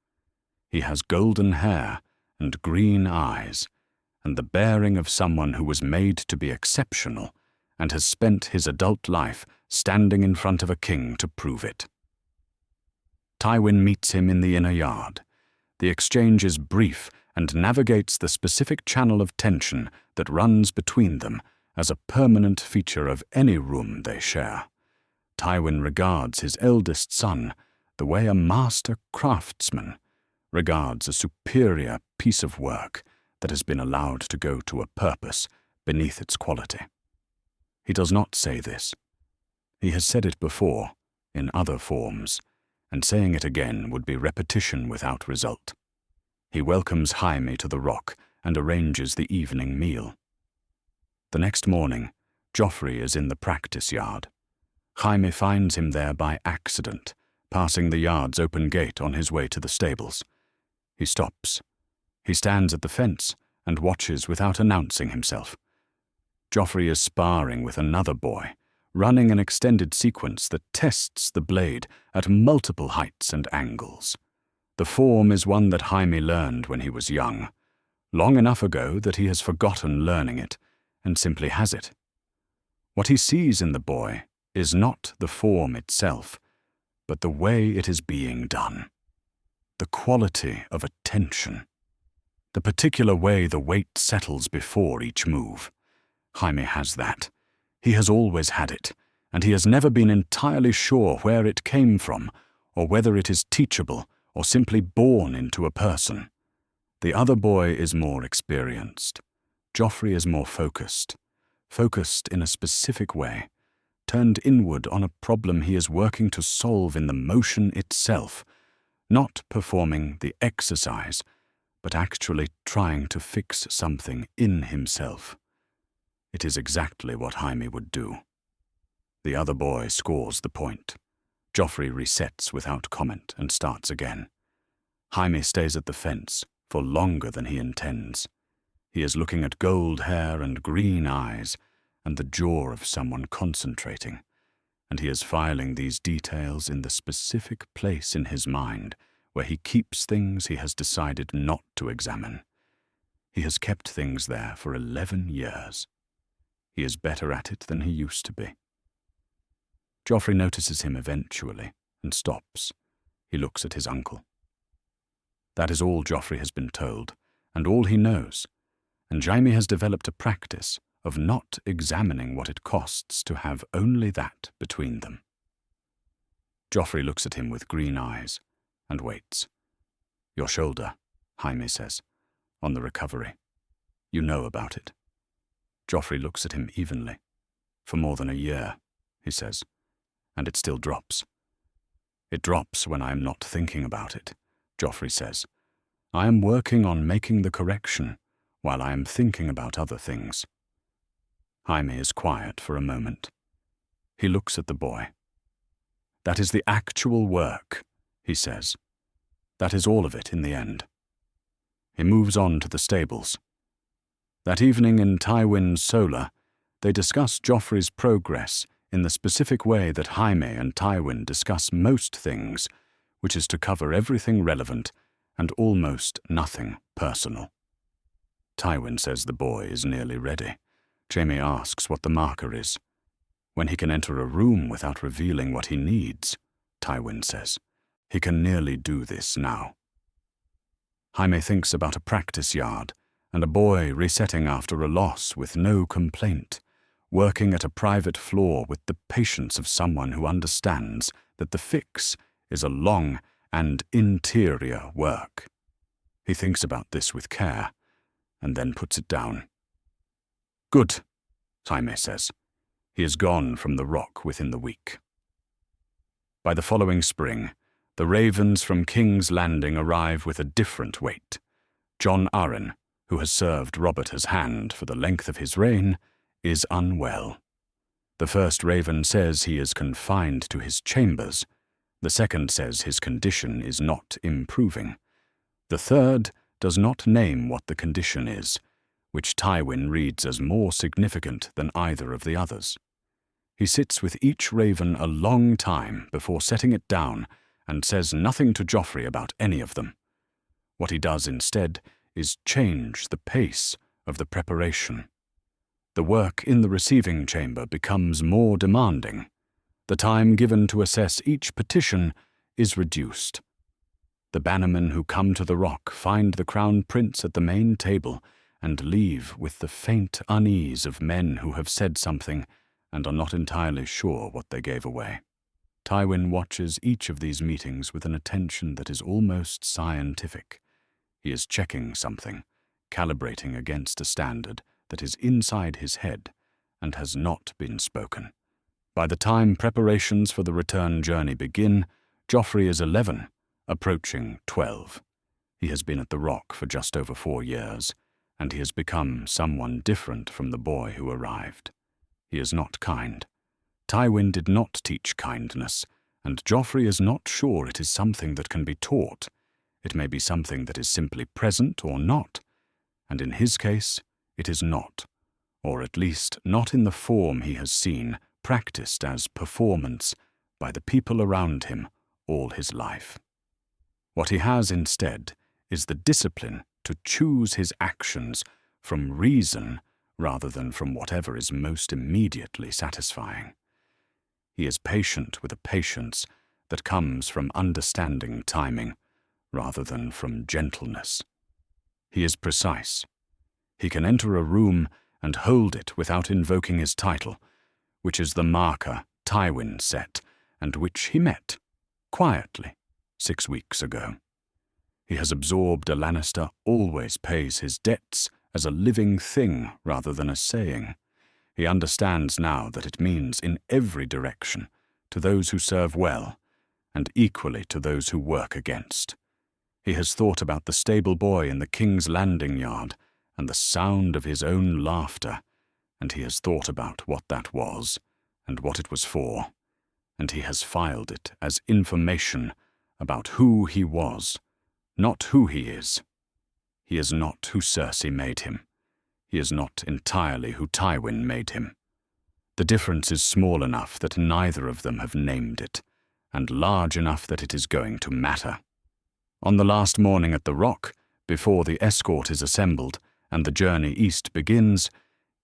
He has golden hair and green eyes, and the bearing of someone who was made to be exceptional and has spent his adult life standing in front of a king to prove it. Tywin meets him in the inner yard. The exchange is brief and navigates the specific channel of tension that runs between them as a permanent feature of any room they share. Tywin regards his eldest son the way a master craftsman regards a superior piece of work that has been allowed to go to a purpose beneath its quality. He does not say this. He has said it before, in other forms, and saying it again would be repetition without result. He welcomes Jaime to the rock and arranges the evening meal. The next morning, Joffrey is in the practice yard. Jaime finds him there by accident, passing the yard's open gate on his way to the stables. He stops. He stands at the fence and watches without announcing himself. Joffrey is sparring with another boy, running an extended sequence that tests the blade at multiple heights and angles. The form is one that Jaime learned when he was young, long enough ago that he has forgotten learning it and simply has it. What he sees in the boy is not the form itself, but the way it is being done. The quality of attention. The particular way the weight settles before each move. Jaime has that. He has always had it, and he has never been entirely sure where it came from, or whether it is teachable or simply born into a person. The other boy is more experienced. Joffrey is more focused in a specific way, turned inward on a problem he is working to solve in the motion itself, not performing the exercise, but actually trying to fix something in himself. It is exactly what Jaime would do. The other boy scores the point. Joffrey resets without comment and starts again. Jaime stays at the fence for longer than he intends. He is looking at gold hair and green eyes and the jaw of someone concentrating, and he is filing these details in the specific place in his mind where he keeps things he has decided not to examine. He has kept things there for 11 years. He is better at it than he used to be. Joffrey notices him eventually and stops. He looks at his uncle. That is all Joffrey has been told, and all he knows, and Jaime has developed a practice of not examining what it costs to have only that between them. Joffrey looks at him with green eyes and waits. Your shoulder, Jaime says, on the recovery. You know about it. Joffrey looks at him evenly. For more than a year, he says, and it still drops. It drops when I am not thinking about it, Joffrey says. I am working on making the correction while I am thinking about other things. Jaime is quiet for a moment. He looks at the boy. That is the actual work, he says. That is all of it in the end. He moves on to the stables. That evening in Tywin's Solar, they discuss Joffrey's progress in the specific way that Jaime and Tywin discuss most things, which is to cover everything relevant and almost nothing personal. Tywin says the boy is nearly ready. Jaime asks what the marker is. When he can enter a room without revealing what he needs, Tywin says. He can nearly do this now. Jaime thinks about a practice yard and a boy resetting after a loss with no complaint, working at a private floor with the patience of someone who understands that the fix is a long and interior work. He thinks about this with care and then puts it down. Good, Jaime says. He is gone from the rock within the week. By the following spring, the ravens from King's Landing arrive with a different weight. Jon Arryn, who has served Robert as hand for the length of his reign, is unwell. The first raven says he is confined to his chambers. The second says his condition is not improving. The third does not name what the condition is, which Tywin reads as more significant than either of the others. He sits with each raven a long time before setting it down and says nothing to Joffrey about any of them. What he does instead is change the pace of the preparation. The work in the receiving chamber becomes more demanding. The time given to assess each petition is reduced. The bannermen who come to the rock find the crown prince at the main table and leave with the faint unease of men who have said something and are not entirely sure what they gave away. Tywin watches each of these meetings with an attention that is almost scientific. He is checking something, calibrating against a standard that is inside his head and has not been spoken, By the time preparations for the return journey begin, Joffrey is 11, approaching 12. He has been at the Rock for just over 4 years, and he has become someone different from the boy who arrived. He is not kind. Tywin did not teach kindness, and Joffrey is not sure it is something that can be taught. It may be something that is simply present or not, and in his case, it is not, or at least not in the form he has seen practiced as performance by the people around him all his life. What he has instead is the discipline to choose his actions from reason rather than from whatever is most immediately satisfying. He is patient with a patience that comes from understanding timing rather than from gentleness. He is precise. He can enter a room and hold it without invoking his title, which is the marker Tywin set and which he met, quietly, 6 weeks ago. He has absorbed a Lannister always pays his debts as a living thing rather than a saying. He understands now that it means in every direction to those who serve well and equally to those who work against. He has thought about the stable boy in the King's Landing yard and the sound of his own laughter, and he has thought about what that was and what it was for, and he has filed it as information about who he was, not who he is. He is not who Cersei made him. He is not entirely who Tywin made him. The difference is small enough that neither of them have named it, and large enough that it is going to matter. On the last morning at the Rock, before the escort is assembled and the journey east begins,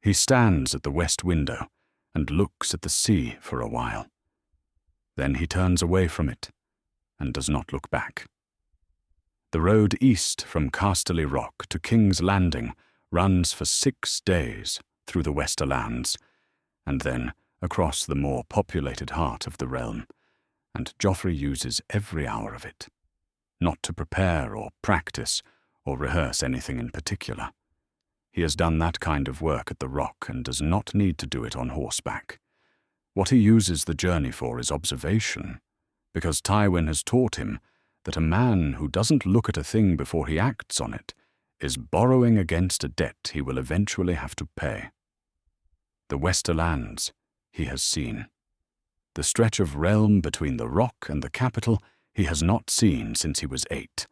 he stands at the west window and looks at the sea for a while. Then he turns away from it and does not look back. The road east from Casterly Rock to King's Landing runs for 6 days through the Westerlands, and then across the more populated heart of the realm, and Joffrey uses every hour of it, not to prepare or practice or rehearse anything in particular. He has done that kind of work at the Rock and does not need to do it on horseback. What he uses the journey for is observation, because Tywin has taught him that a man who doesn't look at a thing before he acts on it is borrowing against a debt he will eventually have to pay. The Westerlands he has seen. The stretch of realm between the Rock and the capital he has not seen since he was 8,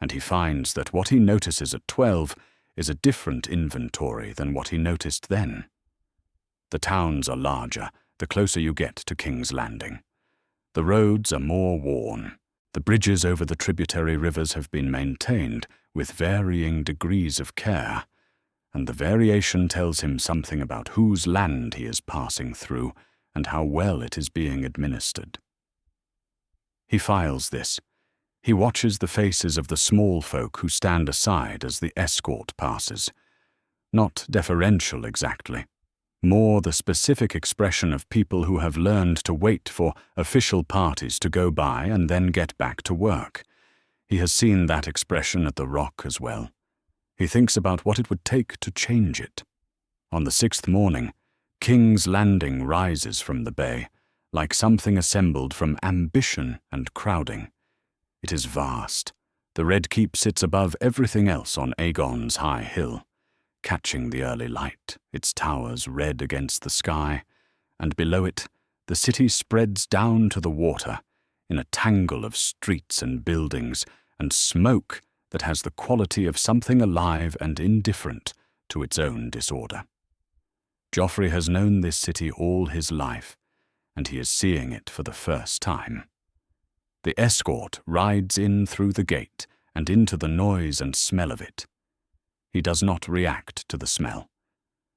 and he finds that what he notices at 12 is a different inventory than what he noticed then. The towns are larger the closer you get to King's Landing. The roads are more worn. The bridges over the tributary rivers have been maintained with varying degrees of care, and the variation tells him something about whose land he is passing through and how well it is being administered. He files this. He watches the faces of the small folk who stand aside as the escort passes. Not deferential exactly. More the specific expression of people who have learned to wait for official parties to go by and then get back to work. He has seen that expression at the Rock as well. He thinks about what it would take to change it. On the 6th morning, King's Landing rises from the bay, like something assembled from ambition and crowding. It is vast. The Red Keep sits above everything else on Aegon's high hill, catching the early light, its towers red against the sky, and below it, the city spreads down to the water in a tangle of streets and buildings and smoke that has the quality of something alive and indifferent to its own disorder. Joffrey has known this city all his life, and he is seeing it for the first time. The escort rides in through the gate and into the noise and smell of it. He does not react to the smell.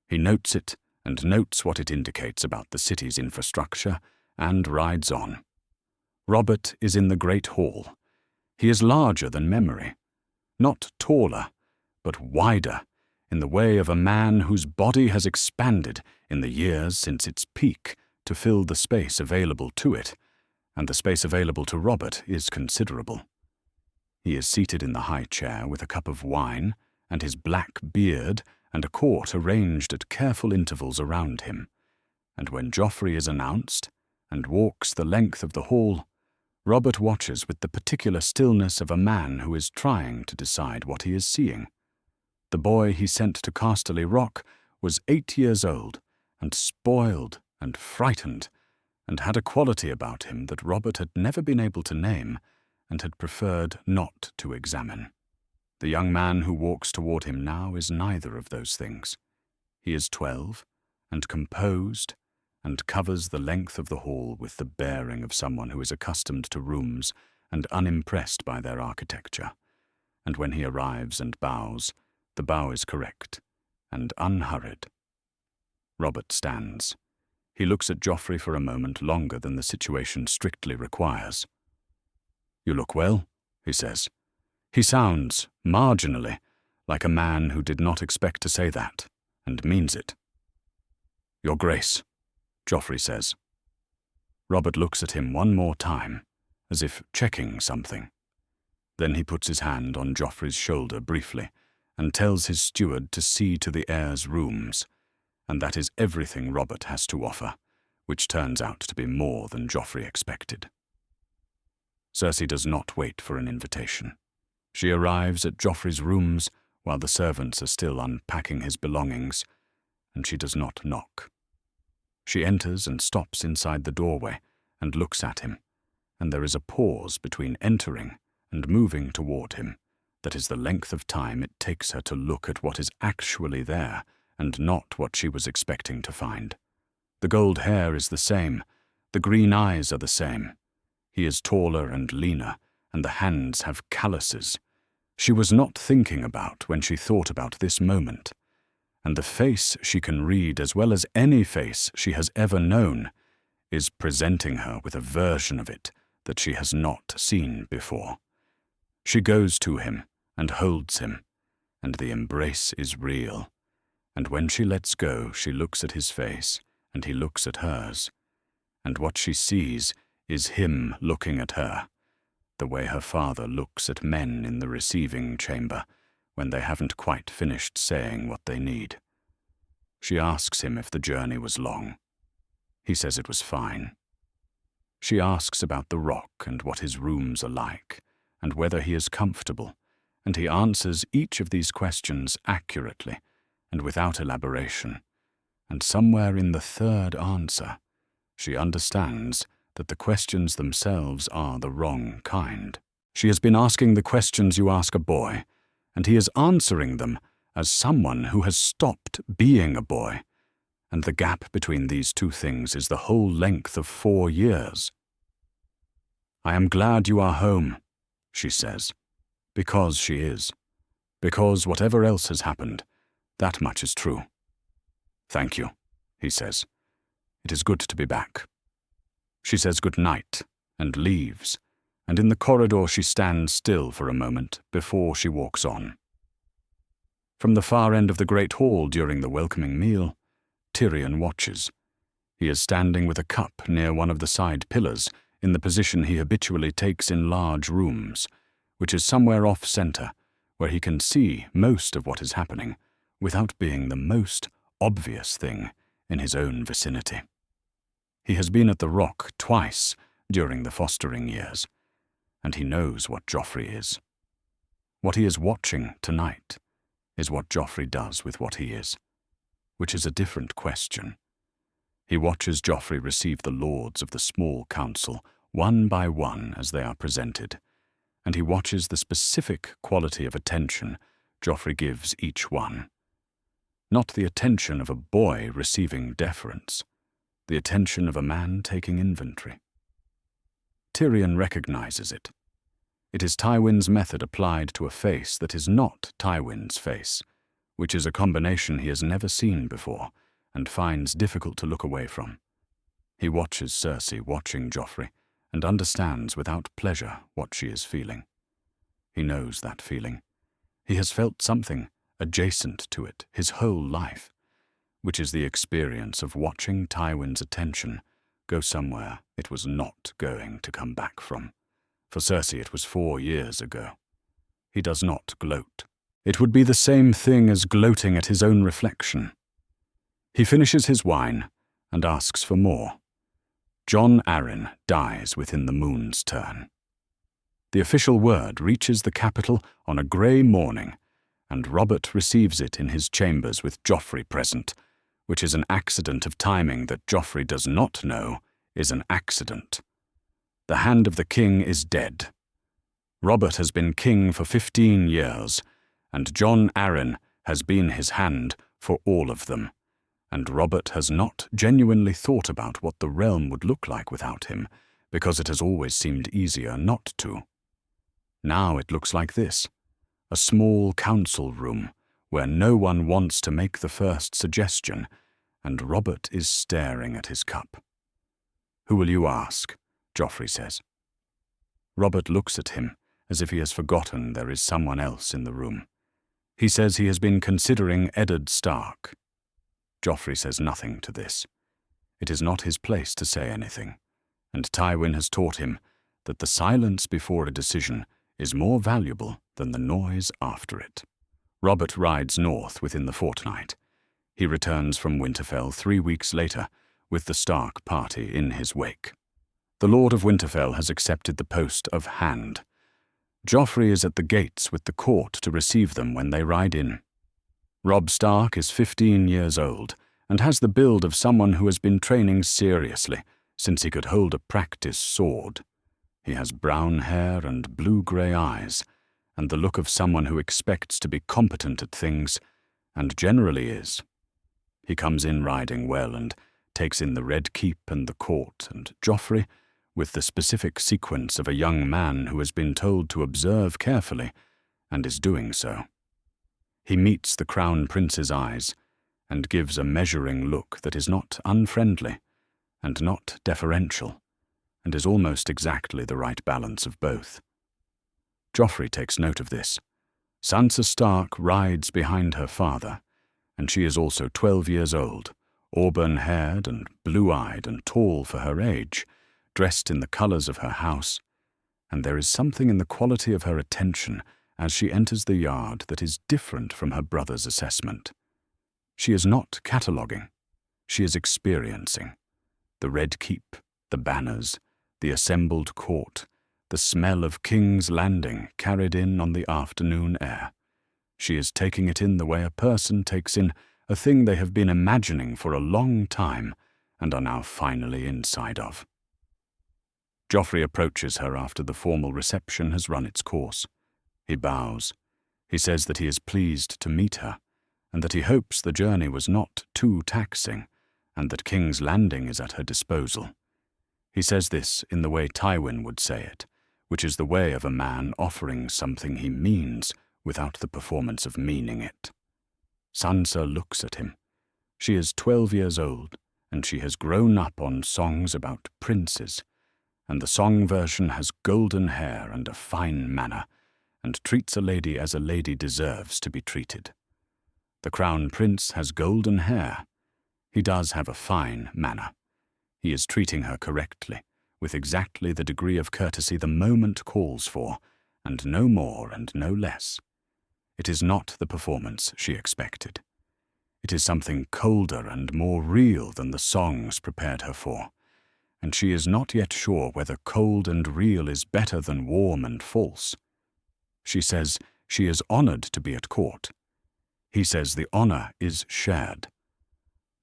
He notes it and notes what it indicates about the city's infrastructure and rides on. Robert is in the great hall. He is larger than memory, not taller, but wider, in the way of a man whose body has expanded in the years since its peak to fill the space available to it, and the space available to Robert is considerable. He is seated in the high chair with a cup of wine and his black beard and a court arranged at careful intervals around him, and when Joffrey is announced and walks the length of the hall, Robert watches with the particular stillness of a man who is trying to decide what he is seeing. The boy he sent to Casterly Rock was 8 years old, and spoiled and frightened, and had a quality about him that Robert had never been able to name and had preferred not to examine. The young man who walks toward him now is neither of those things. He is 12, and composed, and covers the length of the hall with the bearing of someone who is accustomed to rooms and unimpressed by their architecture. And when he arrives and bows, the bow is correct and unhurried. Robert stands. He looks at Joffrey for a moment longer than the situation strictly requires. "You look well," he says. He sounds, marginally, like a man who did not expect to say that, and means it. "Your Grace," Joffrey says. Robert looks at him one more time, as if checking something. Then he puts his hand on Joffrey's shoulder briefly, and tells his steward to see to the heir's rooms, and that is everything Robert has to offer, which turns out to be more than Joffrey expected. Cersei does not wait for an invitation. She arrives at Joffrey's rooms while the servants are still unpacking his belongings, and she does not knock. She enters and stops inside the doorway and looks at him, and there is a pause between entering and moving toward him that is the length of time it takes her to look at what is actually there and not what she was expecting to find. The gold hair is the same, the green eyes are the same. He is taller and leaner, and the hands have calluses. She was not thinking about when she thought about this moment, and the face she can read as well as any face she has ever known is presenting her with a version of it that she has not seen before. She goes to him and holds him, and the embrace is real, and when she lets go, she looks at his face, and he looks at hers, and what she sees is him looking at her, the way her father looks at men in the receiving chamber when they haven't quite finished saying what they need. She asks him if the journey was long. He says it was fine. She asks about the rock and what his rooms are like, and whether he is comfortable, and he answers each of these questions accurately and without elaboration, and somewhere in the third answer, she understands that the questions themselves are the wrong kind. She has been asking the questions you ask a boy, and he is answering them as someone who has stopped being a boy, and the gap between these two things is the whole length of 4 years. "I am glad you are home," she says, because she is, because whatever else has happened, that much is true. "Thank you," he says. "It is good to be back." She says good night and leaves, and in the corridor she stands still for a moment before she walks on. From the far end of the great hall during the welcoming meal, Tyrion watches. He is standing with a cup near one of the side pillars in the position he habitually takes in large rooms, which is somewhere off-center, where he can see most of what is happening without being the most obvious thing in his own vicinity. He has been at the Rock twice during the fostering years, and he knows what Joffrey is. What he is watching tonight is what Joffrey does with what he is, which is a different question. He watches Joffrey receive the lords of the small council one by one as they are presented, and he watches the specific quality of attention Joffrey gives each one. Not the attention of a boy receiving deference, the attention of a man taking inventory. Tyrion recognizes it. It is Tywin's method applied to a face that is not Tywin's face, which is a combination he has never seen before and finds difficult to look away from. He watches Cersei watching Joffrey and understands without pleasure what she is feeling. He knows that feeling. He has felt something adjacent to it his whole life, which is the experience of watching Tywin's attention go somewhere it was not going to come back from. For Cersei it was 4 years ago. He does not gloat. It would be the same thing as gloating at his own reflection. He finishes his wine and asks for more. Jon Arryn dies within the moon's turn. The official word reaches the capital on a grey morning, and Robert receives it in his chambers with Joffrey present, which is an accident of timing that Joffrey does not know is an accident. The hand of the king is dead. Robert has been king for 15 years, and Jon Arryn has been his hand for all of them, and Robert has not genuinely thought about what the realm would look like without him, because it has always seemed easier not to. Now it looks like this, a small council room where no one wants to make the first suggestion, and Robert is staring at his cup. "Who will you ask?" Joffrey says. Robert looks at him as if he has forgotten there is someone else in the room. He says he has been considering Eddard Stark. Joffrey says nothing to this. It is not his place to say anything, and Tywin has taught him that the silence before a decision is more valuable than the noise after it. Robert rides north within the fortnight. He returns from Winterfell 3 weeks later with the Stark party in his wake. The Lord of Winterfell has accepted the post of Hand. Joffrey is at the gates with the court to receive them when they ride in. Robb Stark is 15 years old and has the build of someone who has been training seriously since he could hold a practice sword. He has brown hair and blue-grey eyes, and the look of someone who expects to be competent at things, and generally is. He comes in riding well and takes in the Red Keep and the court, and Joffrey, with the specific sequence of a young man who has been told to observe carefully, and is doing so. He meets the Crown Prince's eyes, and gives a measuring look that is not unfriendly, and not deferential, and is almost exactly the right balance of both. Joffrey takes note of this. Sansa Stark rides behind her father, and she is also 12 years old, auburn-haired and blue-eyed and tall for her age, dressed in the colours of her house, and there is something in the quality of her attention as she enters the yard that is different from her brother's assessment. She is not cataloguing, she is experiencing. The Red Keep, the banners, the assembled court, the smell of King's Landing carried in on the afternoon air. She is taking it in the way a person takes in a thing they have been imagining for a long time and are now finally inside of. Joffrey approaches her after the formal reception has run its course. He bows. He says that he is pleased to meet her, and that he hopes the journey was not too taxing, and that King's Landing is at her disposal. He says this in the way Tywin would say it, which is the way of a man offering something he means without the performance of meaning it. Sansa looks at him. She is 12 years old, and she has grown up on songs about princes, and the song version has golden hair and a fine manner, and treats a lady as a lady deserves to be treated. The Crown Prince has golden hair. He does have a fine manner. He is treating her correctly, with exactly the degree of courtesy the moment calls for, and no more and no less. It is not the performance she expected. It is something colder and more real than the songs prepared her for, and she is not yet sure whether cold and real is better than warm and false. She says she is honored to be at court. He says the honor is shared.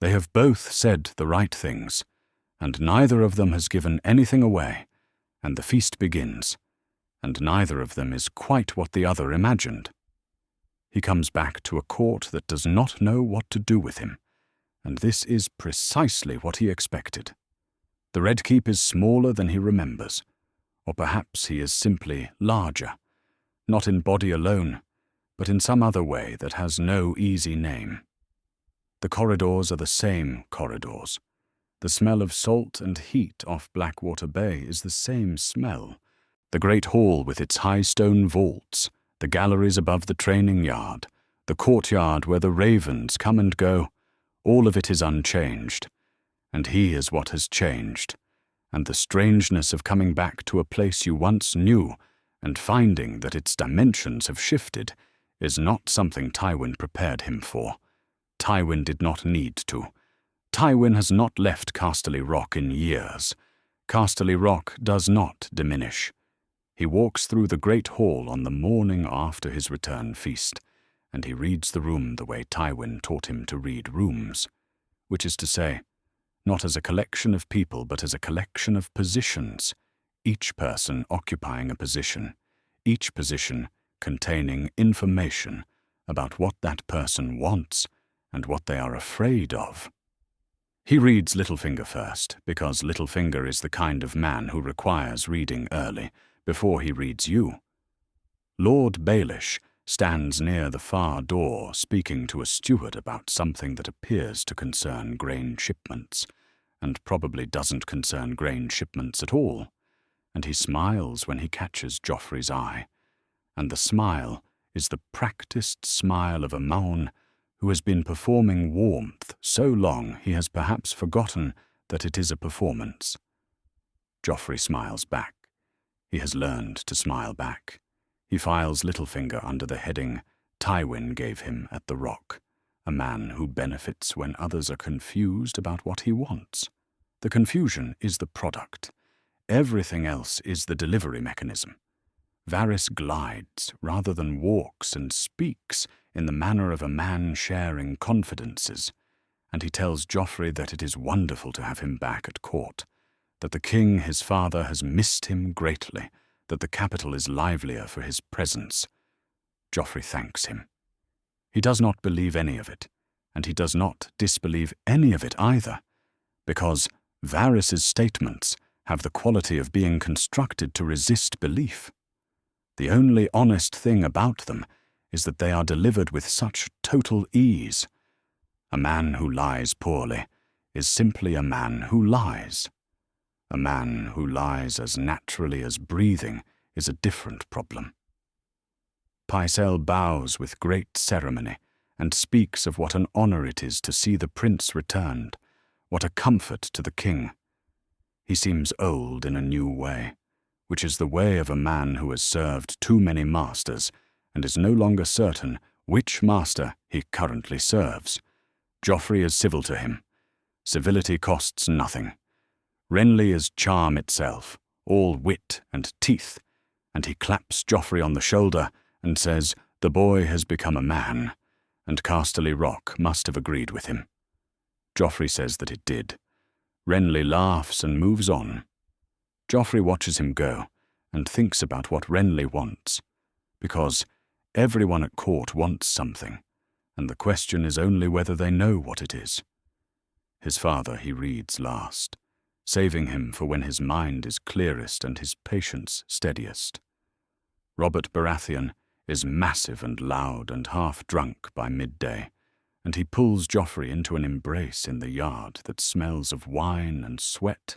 They have both said the right things, and neither of them has given anything away, and the feast begins, and neither of them is quite what the other imagined. He comes back to a court that does not know what to do with him, and this is precisely what he expected. The Red Keep is smaller than he remembers, or perhaps he is simply larger, not in body alone, but in some other way that has no easy name. The corridors are the same corridors. The smell of salt and heat off Blackwater Bay is the same smell. The great hall with its high stone vaults, the galleries above the training yard, the courtyard where the ravens come and go, all of it is unchanged. And he is what has changed, and the strangeness of coming back to a place you once knew and finding that its dimensions have shifted is not something Tywin prepared him for. Tywin did not need to. Tywin has not left Casterly Rock in years. Casterly Rock does not diminish. He walks through the great hall on the morning after his return feast, and he reads the room the way Tywin taught him to read rooms, which is to say, not as a collection of people but as a collection of positions, each person occupying a position, each position containing information about what that person wants and what they are afraid of. He reads Littlefinger first, because Littlefinger is the kind of man who requires reading early, before he reads you. Lord Baelish stands near the far door speaking to a steward about something that appears to concern grain shipments, and probably doesn't concern grain shipments at all, and he smiles when he catches Joffrey's eye, and the smile is the practiced smile of a Maun who has been performing warmth so long he has perhaps forgotten that it is a performance. Joffrey smiles back. He has learned to smile back. He files Littlefinger under the heading Tywin gave him at the Rock, a man who benefits when others are confused about what he wants. The confusion is the product. Everything else is the delivery mechanism. Varys glides rather than walks and speaks in the manner of a man sharing confidences, and he tells Joffrey that it is wonderful to have him back at court, that the king his father has missed him greatly, that the capital is livelier for his presence. Joffrey thanks him. He does not believe any of it, and he does not disbelieve any of it either, because Varys's statements have the quality of being constructed to resist belief. The only honest thing about them is that they are delivered with such total ease. A man who lies poorly is simply a man who lies. A man who lies as naturally as breathing is a different problem. Pycelle bows with great ceremony and speaks of what an honor it is to see the prince returned, what a comfort to the king. He seems old in a new way, which is the way of a man who has served too many masters and is no longer certain which master he currently serves. Joffrey is civil to him. Civility costs nothing. Renly is charm itself, all wit and teeth, and he claps Joffrey on the shoulder and says, "The boy has become a man," and Casterly Rock must have agreed with him. Joffrey says that it did. Renly laughs and moves on. Joffrey watches him go and thinks about what Renly wants, because everyone at court wants something, and the question is only whether they know what it is. His father he reads last, saving him for when his mind is clearest and his patience steadiest. Robert Baratheon is massive and loud and half-drunk by midday, and he pulls Joffrey into an embrace in the yard that smells of wine and sweat,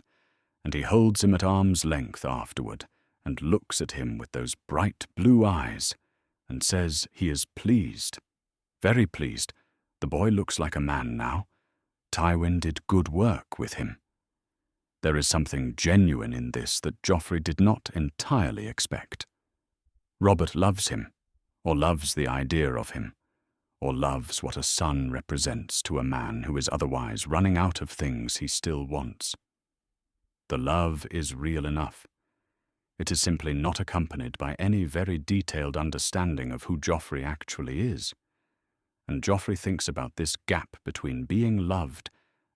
and he holds him at arm's length afterward and looks at him with those bright blue eyes and says he is pleased, very pleased. The boy looks like a man now. Tywin did good work with him. There is something genuine in this that Joffrey did not entirely expect. Robert loves him, or loves the idea of him, or loves what a son represents to a man who is otherwise running out of things he still wants. The love is real enough. It is simply not accompanied by any very detailed understanding of who Joffrey actually is. And Joffrey thinks about this gap between being loved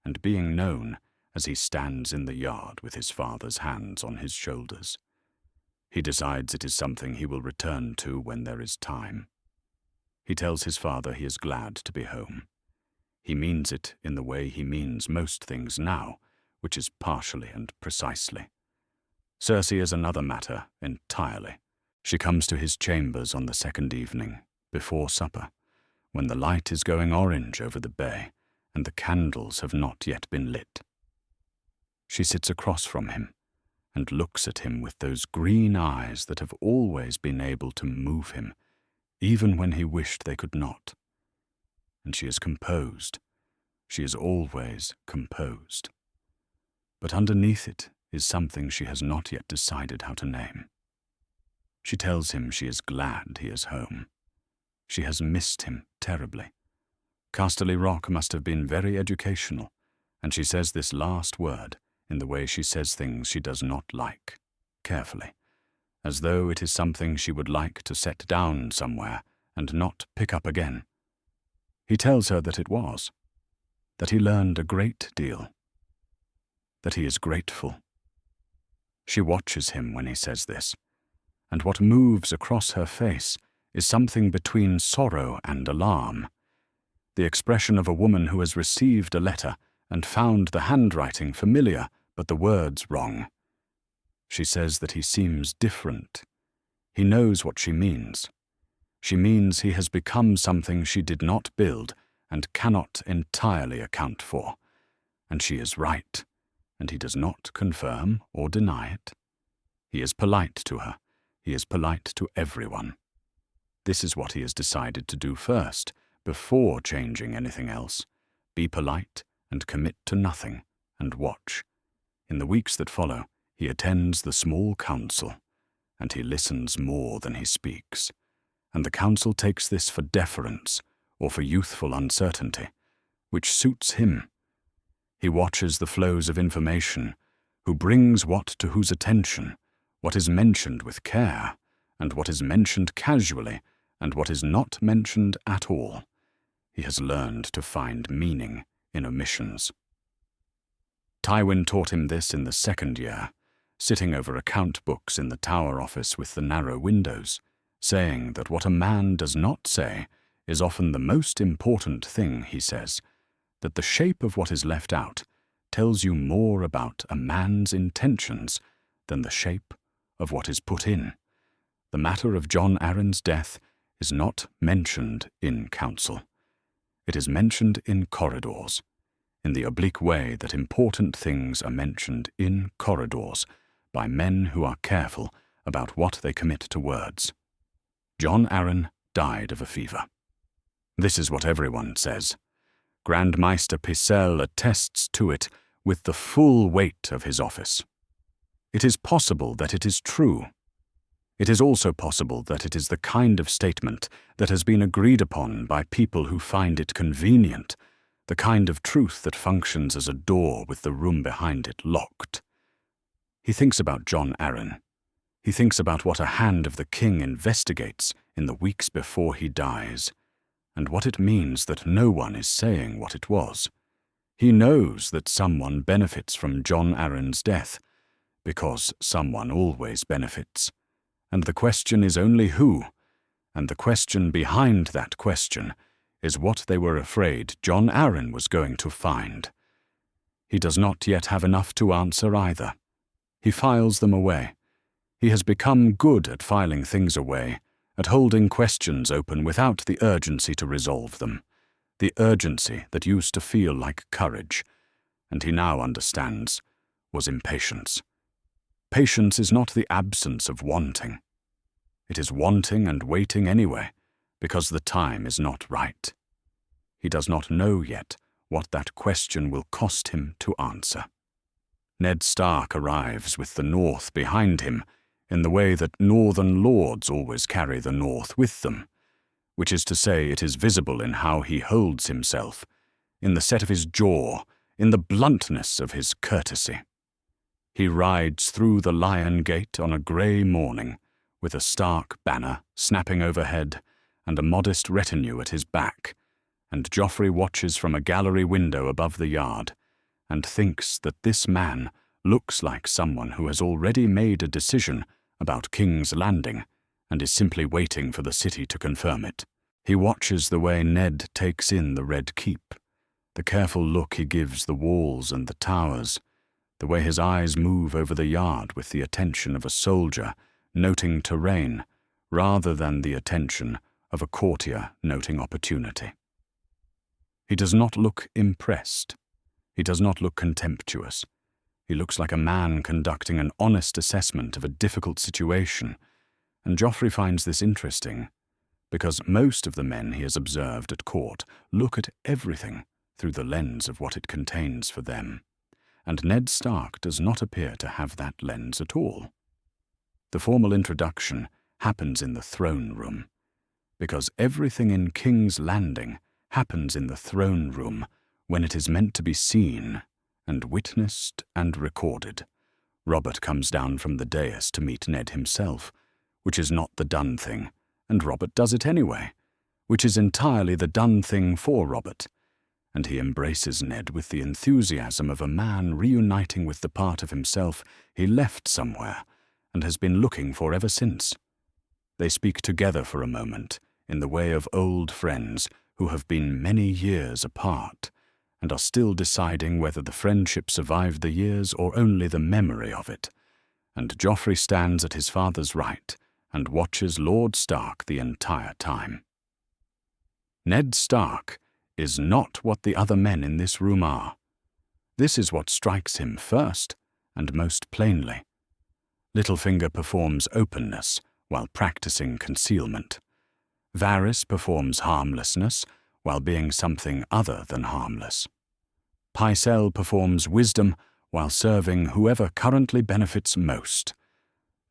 and being known as he stands in the yard with his father's hands on his shoulders. He decides it is something he will return to when there is time. He tells his father he is glad to be home. He means it in the way he means most things now, which is partially and precisely. Cersei is another matter entirely. She comes to his chambers on the second evening, before supper, when the light is going orange over the bay and the candles have not yet been lit. She sits across from him and looks at him with those green eyes that have always been able to move him, even when he wished they could not. And she is composed. She is always composed. But underneath it is something she has not yet decided how to name. She tells him she is glad he is home. She has missed him terribly. Casterly Rock must have been very educational, And she says this last word in the way she says things she does not like, carefully, as though it is something she would like to set down somewhere and not pick up again. He tells her that it was, that he learned a great deal, that he is grateful. She watches him when he says this, and what moves across her face is something between sorrow and alarm, the expression of a woman who has received a letter and found the handwriting familiar but the words wrong. She says that he seems different. He knows what she means. She means he has become something she did not build and cannot entirely account for. And she is right, and he does not confirm or deny it. He is polite to her. He is polite to everyone. This is what he has decided to do first, before changing anything else. Be polite and commit to nothing, and watch. In the weeks that follow, he attends the small council, and he listens more than he speaks. And the council takes this for deference or for youthful uncertainty, which suits him. He watches the flows of information, who brings what to whose attention, what is mentioned with care, and what is mentioned casually, and what is not mentioned at all. He has learned to find meaning in omissions. Tywin taught him this in the second year, sitting over account books in the tower office with the narrow windows, saying that what a man does not say is often the most important thing, he says, that the shape of what is left out tells you more about a man's intentions than the shape of what is put in. The matter of Jon Arryn's death is not mentioned in council. It is mentioned in corridors, in the oblique way that important things are mentioned in corridors by men who are careful about what they commit to words. Jon Arryn died of a fever. This is what everyone says. Grand Maester Pycelle attests to it with the full weight of his office. It is possible that it is true. It is also possible that it is the kind of statement that has been agreed upon by people who find it convenient, the kind of truth that functions as a door with the room behind it locked. He thinks about Jon Arryn. He thinks about what a hand of the king investigates in the weeks before he dies, and what it means that no one is saying what it was. He knows that someone benefits from Jon Arryn's death, because someone always benefits. And the question is only who, and the question behind that question is what they were afraid Jon Arryn was going to find. He does not yet have enough to answer either. He files them away. He has become good at filing things away, at holding questions open without the urgency to resolve them, the urgency that used to feel like courage, and he now understands, was impatience. Patience is not the absence of wanting. It is wanting and waiting anyway, because the time is not right. He does not know yet what that question will cost him to answer. Ned Stark arrives with the North behind him in the way that northern lords always carry the North with them, which is to say it is visible in how he holds himself, in the set of his jaw, in the bluntness of his courtesy. He rides through the Lion Gate on a grey morning, with a Stark banner snapping overhead and a modest retinue at his back, and Joffrey watches from a gallery window above the yard, and thinks that this man looks like someone who has already made a decision about King's Landing and is simply waiting for the city to confirm it. He watches the way Ned takes in the Red Keep, the careful look he gives the walls and the towers, the way his eyes move over the yard with the attention of a soldier noting terrain rather than the attention of a courtier noting opportunity. He does not look impressed. He does not look contemptuous. He looks like a man conducting an honest assessment of a difficult situation, and Joffrey finds this interesting, because most of the men he has observed at court look at everything through the lens of what it contains for them, and Ned Stark does not appear to have that lens at all. The formal introduction happens in the throne room, because everything in King's Landing happens in the throne room when it is meant to be seen and witnessed and recorded. Robert comes down from the dais to meet Ned himself, which is not the done thing, and Robert does it anyway, which is entirely the done thing for Robert, and he embraces Ned with the enthusiasm of a man reuniting with the part of himself he left somewhere and has been looking for ever since. They speak together for a moment, in the way of old friends who have been many years apart, and are still deciding whether the friendship survived the years or only the memory of it. And Joffrey stands at his father's right and watches Lord Stark the entire time. Ned Stark is not what the other men in this room are. This is what strikes him first and most plainly. Littlefinger performs openness while practicing concealment. Varys performs harmlessness while being something other than harmless. Pycelle performs wisdom while serving whoever currently benefits most.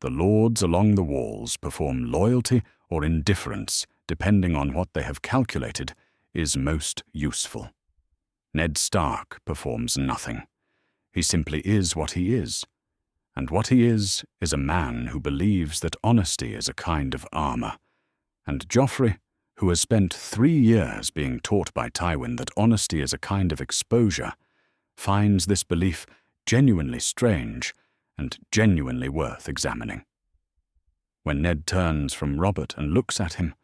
The lords along the walls perform loyalty or indifference, depending on what they have calculated is most useful. Ned Stark performs nothing. He simply is what he is. And what he is a man who believes that honesty is a kind of armor. And Joffrey, who has spent 3 years being taught by Tywin that honesty is a kind of exposure, finds this belief genuinely strange and genuinely worth examining. When Ned turns from Robert and looks at him,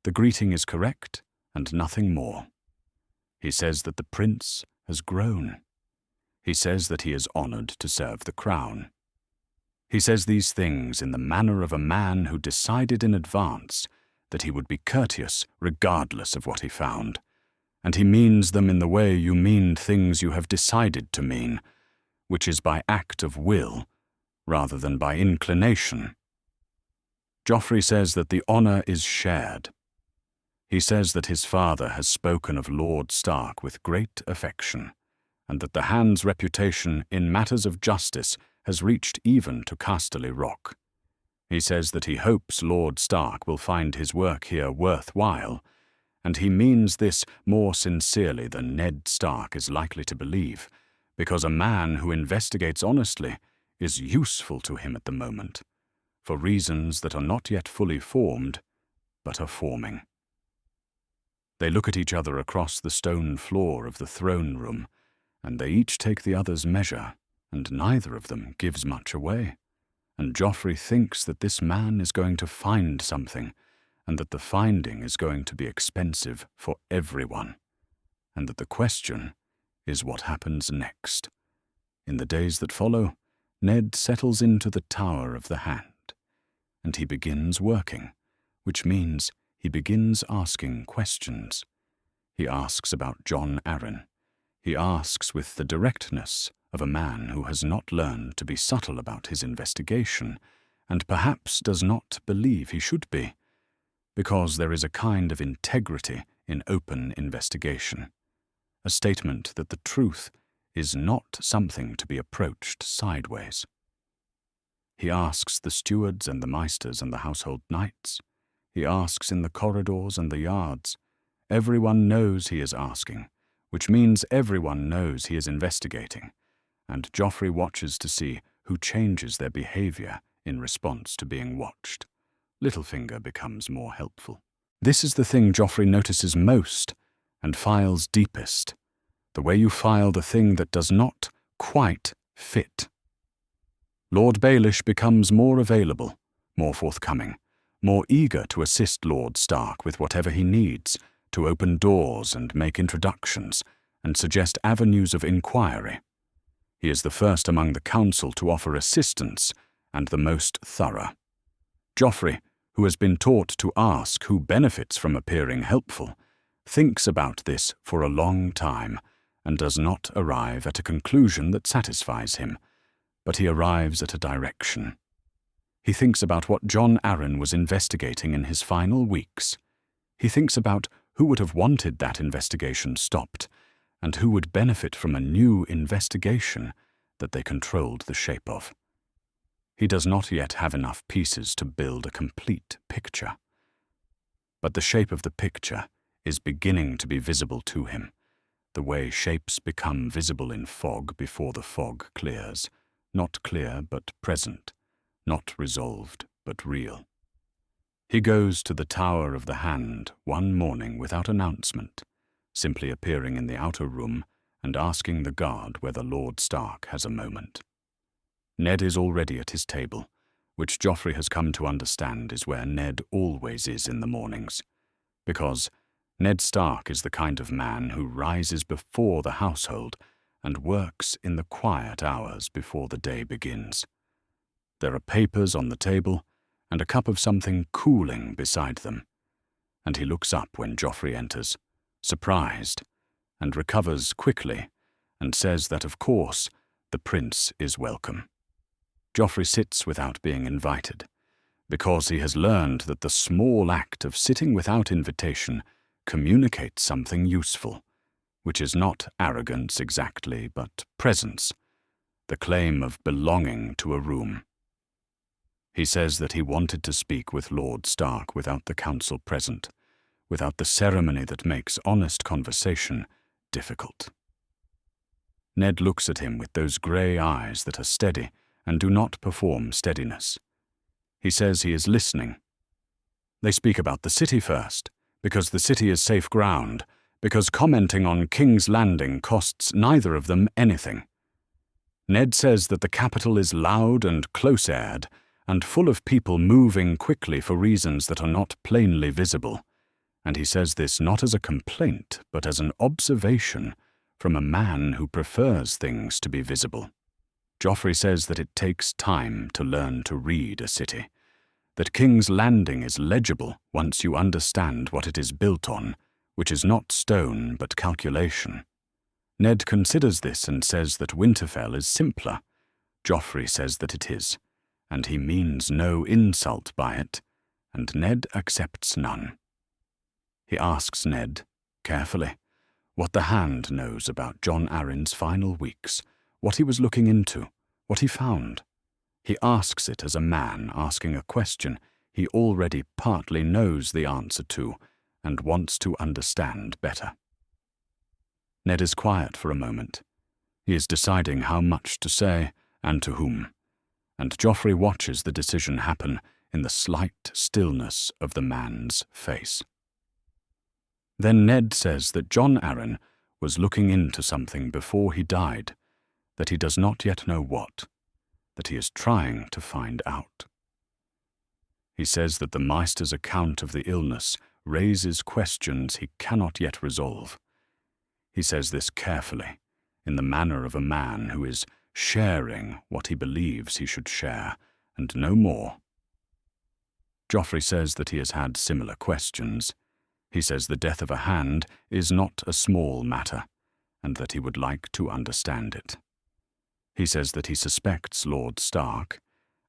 the greeting is correct and nothing more. He says that the prince has grown. He says that he is honored to serve the crown. He says these things in the manner of a man who decided in advance that he would be courteous regardless of what he found, and he means them in the way you mean things you have decided to mean, which is by act of will rather than by inclination. Joffrey says that the honor is shared. He says that his father has spoken of Lord Stark with great affection, and that the hand's reputation in matters of justice has reached even to Casterly Rock. He says that he hopes Lord Stark will find his work here worthwhile, and he means this more sincerely than Ned Stark is likely to believe, because a man who investigates honestly is useful to him at the moment, for reasons that are not yet fully formed, but are forming. They look at each other across the stone floor of the throne room, and they each take the other's measure, and neither of them gives much away. And Joffrey thinks that this man is going to find something, and that the finding is going to be expensive for everyone, and that the question is what happens next. In the days that follow, Ned settles into the Tower of the Hand, and he begins working, which means he begins asking questions. He asks about Jon Arryn. He asks with the directness of a man who has not learned to be subtle about his investigation, and perhaps does not believe he should be, because there is a kind of integrity in open investigation, a statement that the truth is not something to be approached sideways. He asks the stewards and the maesters and the household knights. He asks in the corridors and the yards. Everyone knows he is asking, which means everyone knows he is investigating, and Joffrey watches to see who changes their behavior in response to being watched. Littlefinger becomes more helpful. This is the thing Joffrey notices most and files deepest, the way you file the thing that does not quite fit. Lord Baelish becomes more available, more forthcoming, more eager to assist Lord Stark with whatever he needs, to open doors and make introductions, and suggest avenues of inquiry. He is the first among the council to offer assistance, and the most thorough. Joffrey, who has been taught to ask who benefits from appearing helpful, thinks about this for a long time, and does not arrive at a conclusion that satisfies him, but he arrives at a direction. He thinks about what Jon Arryn was investigating in his final weeks. He thinks about who would have wanted that investigation stopped, and who would benefit from a new investigation that they controlled the shape of. He does not yet have enough pieces to build a complete picture. But the shape of the picture is beginning to be visible to him, the way shapes become visible in fog before the fog clears, not clear but present, not resolved but real. He goes to the Tower of the Hand one morning without announcement, simply appearing in the outer room and asking the guard whether Lord Stark has a moment. Ned is already at his table, which Joffrey has come to understand is where Ned always is in the mornings, because Ned Stark is the kind of man who rises before the household and works in the quiet hours before the day begins. There are papers on the table and a cup of something cooling beside them, and he looks up when Joffrey enters, surprised, and recovers quickly, and says that of course the prince is welcome. Joffrey sits without being invited, because he has learned that the small act of sitting without invitation communicates something useful, which is not arrogance exactly, but presence, the claim of belonging to a room. He says that he wanted to speak with Lord Stark without the council present, without the ceremony that makes honest conversation difficult. Ned looks at him with those grey eyes that are steady and do not perform steadiness. He says he is listening. They speak about the city first, because the city is safe ground, because commenting on King's Landing costs neither of them anything. Ned says that the capital is loud and close-aired, and full of people moving quickly for reasons that are not plainly visible, and he says this not as a complaint, but as an observation from a man who prefers things to be visible. Joffrey says that it takes time to learn to read a city, that King's Landing is legible once you understand what it is built on, which is not stone but calculation. Ned considers this and says that Winterfell is simpler. Joffrey says that it is, and he means no insult by it, and Ned accepts none. He asks Ned, carefully, what the Hand knows about Jon Arryn's final weeks, what he was looking into, what he found. He asks it as a man asking a question he already partly knows the answer to and wants to understand better. Ned is quiet for a moment. He is deciding how much to say and to whom, and Joffrey watches the decision happen in the slight stillness of the man's face. Then Ned says that Jon Arryn was looking into something before he died, that he does not yet know what, that he is trying to find out. He says that the Maester's account of the illness raises questions he cannot yet resolve. He says this carefully, in the manner of a man who is sharing what he believes he should share, and no more. Joffrey says that he has had similar questions. He says the death of a hand is not a small matter, and that he would like to understand it. He says that he suspects Lord Stark,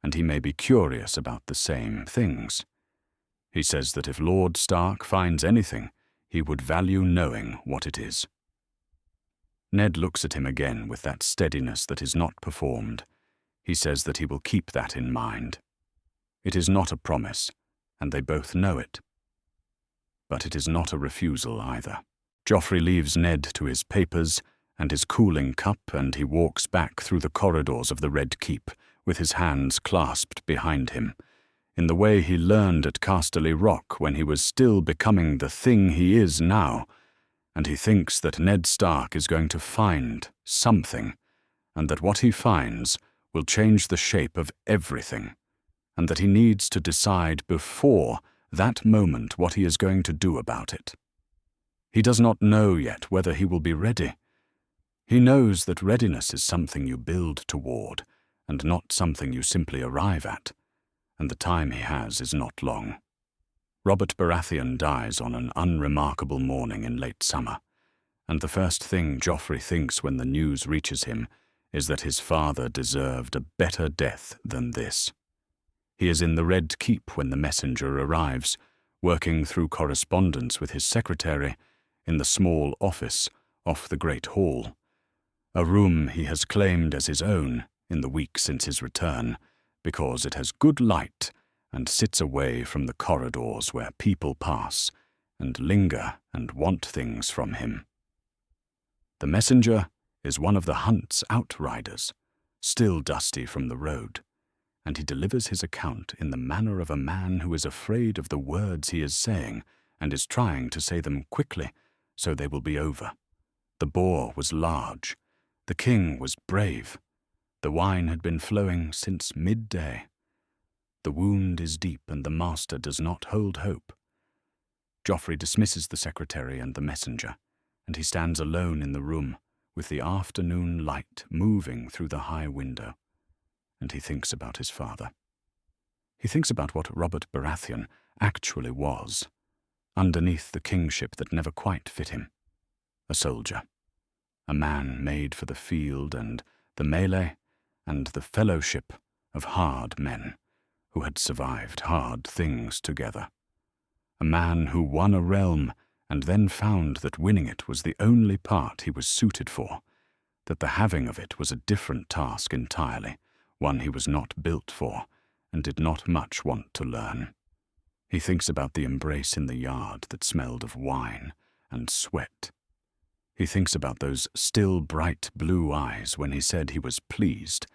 and he may be curious about the same things. He says that if Lord Stark finds anything, he would value knowing what it is. Ned looks at him again with that steadiness that is not performed. He says that he will keep that in mind. It is not a promise, and they both know it. But it is not a refusal either. Joffrey leaves Ned to his papers and his cooling cup, and he walks back through the corridors of the Red Keep with his hands clasped behind him, in the way he learned at Casterly Rock when he was still becoming the thing he is now, and he thinks that Ned Stark is going to find something, and that what he finds will change the shape of everything, and that he needs to decide before that moment what he is going to do about it. He does not know yet whether he will be ready. He knows that readiness is something you build toward, and not something you simply arrive at, and the time he has is not long. Robert Baratheon dies on an unremarkable morning in late summer, and the first thing Joffrey thinks when the news reaches him is that his father deserved a better death than this. He is in the Red Keep when the messenger arrives, working through correspondence with his secretary in the small office off the Great Hall, a room he has claimed as his own in the week since his return, because it has good light and sits away from the corridors where people pass and linger and want things from him. The messenger is one of the hunt's outriders, still dusty from the road, and he delivers his account in the manner of a man who is afraid of the words he is saying and is trying to say them quickly so they will be over. The boar was large. The king was brave. The wine had been flowing since midday. The wound is deep and the master does not hold hope. Joffrey dismisses the secretary and the messenger, and he stands alone in the room with the afternoon light moving through the high window. And he thinks about his father. He thinks about what Robert Baratheon actually was, underneath the kingship that never quite fit him. A soldier. A man made for the field and the melee and the fellowship of hard men who had survived hard things together. A man who won a realm and then found that winning it was the only part he was suited for, that the having of it was a different task entirely, one he was not built for and did not much want to learn. He thinks about the embrace in the yard that smelled of wine and sweat. He thinks about those still bright blue eyes when he said he was pleased,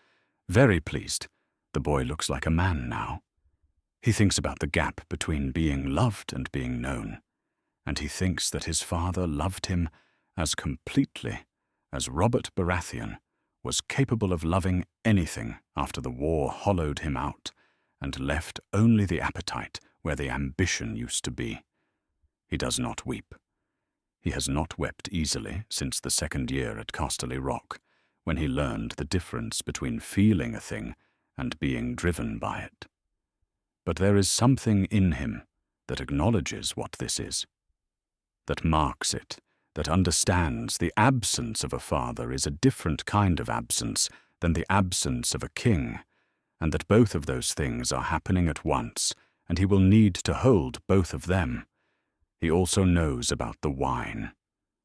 very pleased. The boy looks like a man now. He thinks about the gap between being loved and being known, and he thinks that his father loved him as completely as Robert Baratheon was capable of loving anything after the war hollowed him out and left only the appetite where the ambition used to be. He does not weep. He has not wept easily since the second year at Casterly Rock, when he learned the difference between feeling a thing and being driven by it. But there is something in him that acknowledges what this is, that marks it, that understands the absence of a father is a different kind of absence than the absence of a king, and that both of those things are happening at once, and he will need to hold both of them. He also knows about the wine.